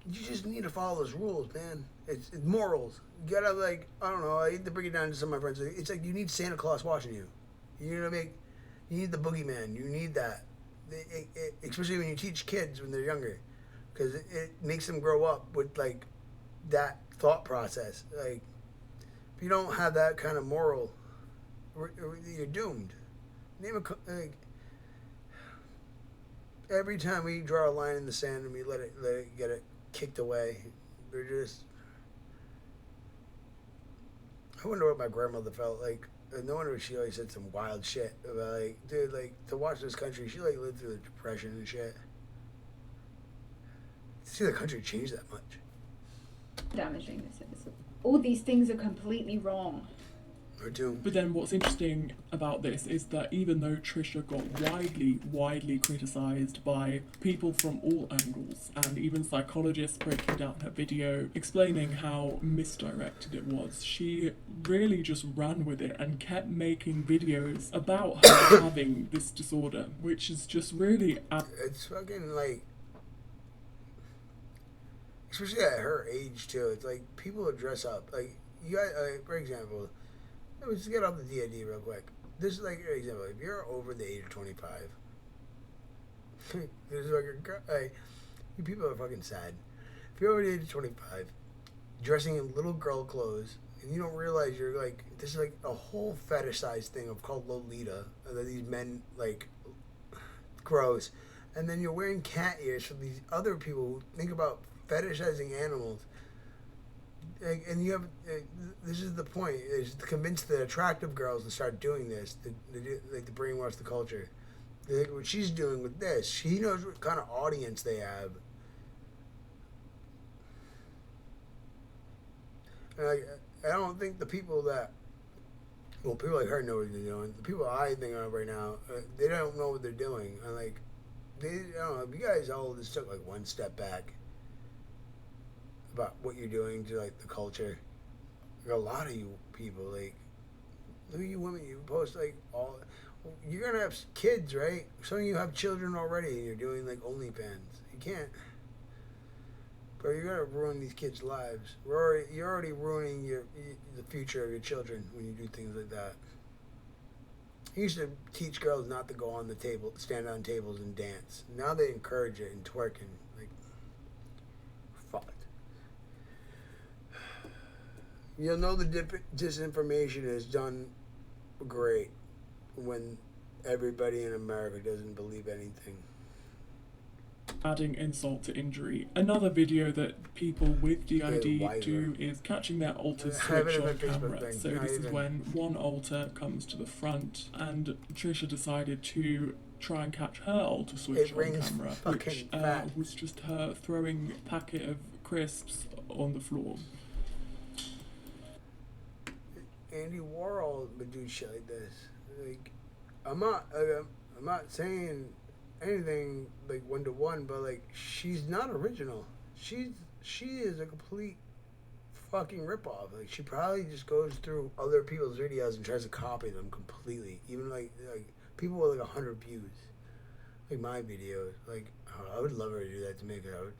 you just need to follow those rules, man. It's morals. You gotta I don't know. I hate to bring it down to some of my friends. It's you need Santa Claus watching you. You need the boogeyman. You need that, especially when you teach kids when they're younger, because it makes them grow up with that thought process. If you don't have that kind of moral, you're doomed. Name every time we draw a line in the sand and we let it get it kicked away, we're just. I wonder what my grandmother felt like. No wonder she always said some wild shit about dude, to watch this country. She lived through the Depression and shit. To see the country change that much. Damaging this episode. All these things are completely wrong. But then what's interesting about this is that even though Trisha got widely criticised by people from all angles, and even psychologists breaking down her video, explaining how misdirected it was, she really just ran with it and kept making videos about her having this disorder, which is just really... It's fucking especially at her age too, it's people who dress up, you got, for example, let's get off the DID real quick. This is like an example. If you're over the age of 25, there's like a girl, you people are fucking sad. If you're over the age of 25, dressing in little girl clothes, and you don't realize you're like, this is like a whole fetishized thing of called Lolita, that these men like, gross, and then you're wearing cat ears for these other people who think about fetishizing animals. And you have, this is the point, is to convince the attractive girls to start doing this, to brainwash the culture. Like what she's doing with this, she knows what kind of audience they have. And like, I don't think the people that, well, people like her know what they're doing. The people I think of right now, they don't know what they're doing. And like, I don't know, if you guys all just took like one step back about what you're doing to like the culture. Like, a lot of you people, like, look at you women, you post like all, you're gonna have kids, right? Some of you have children already and you're doing like OnlyFans. You can't, but you're gonna ruin these kids' lives. You're already ruining the future of your children when you do things like that. I used to teach girls not to go on the table, stand on tables and dance. Now they encourage it and twerking. Like, fuck. You'll know the disinformation is done great when everybody in America doesn't believe anything. Adding insult to injury. Another video that people with DID do is catching their alters switch on camera. So this is when one alter comes to the front, and Trisha decided to try and catch her alter switch on camera, which was just her throwing a packet of crisps on the floor. Andy Warhol would do shit like this. Like, I'm not saying anything like one to one, but like, she's not original. She is a complete fucking ripoff. Like, she probably just goes through other people's videos and tries to copy them completely. Even like people with like 100 views, like my videos. Like, I would love her to do that to make it out.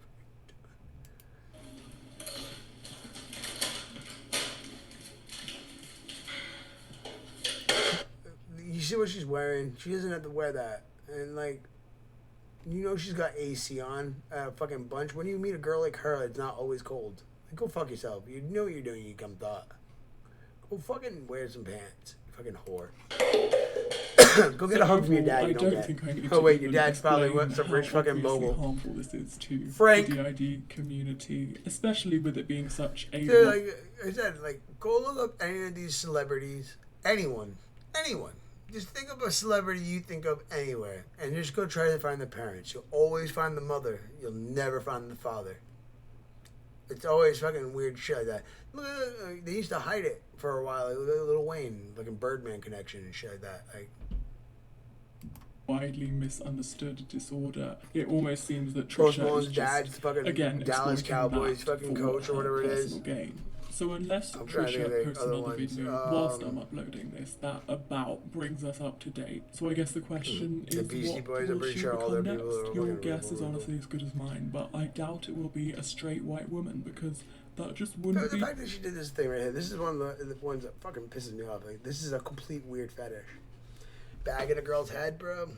You see what she's wearing? She doesn't have to wear that. And like, you know she's got AC on, a fucking bunch. When you meet a girl like her, it's not always cold. Like, go fuck yourself. You know what you're doing, you cum thought. Go fucking wear some pants, you fucking whore. Go get a hug from your dad. You don't get. Oh wait, your dad's probably some rich fucking mogul. Harmful this is to Frank. The DID community, especially with it being such a. Dude, like I said, like, go look up any of these celebrities, anyone. Just think of a celebrity you think of anywhere, and just go try to find the parents. You'll always find the mother. You'll never find the father. It's always fucking weird shit like that. Look, they used to hide it for a while. Like, Lil Wayne, like in Birdman connection and shit like that. Like, widely misunderstood disorder. It almost seems that Post Trisha Malone's is dad's just, fucking again, Dallas Cowboys exploiting fucking that coach or for whatever it is. personal gain. So unless I'm trying to Trisha think of posts other another ones. video whilst I'm uploading this, that about brings us up to date. So I guess the question The is, Beastie what Boys, will I'm pretty she sure all their become people are next? Your fucking guess is unbelievable. honestly as good as mine, but I doubt it will be a straight white woman, because that just wouldn't the be... fact that she did this thing right here, this is one of the ones that fucking pisses me off. Like, this is a complete weird fetish. Bag in a girl's head, bro.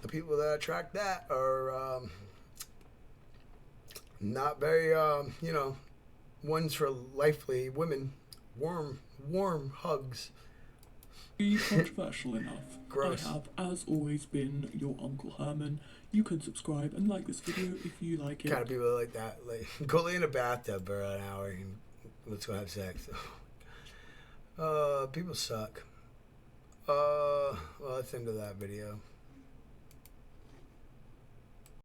The people that attract that are not very, ones for lively women. Warm hugs. Be controversial enough. Gross. I have, as always, been your Uncle Herman. You can subscribe and like this video if you like it. Kind of people like that. Like, go lay in a bathtub for an hour and let's go have sex. People suck. Well, that's the end of that video.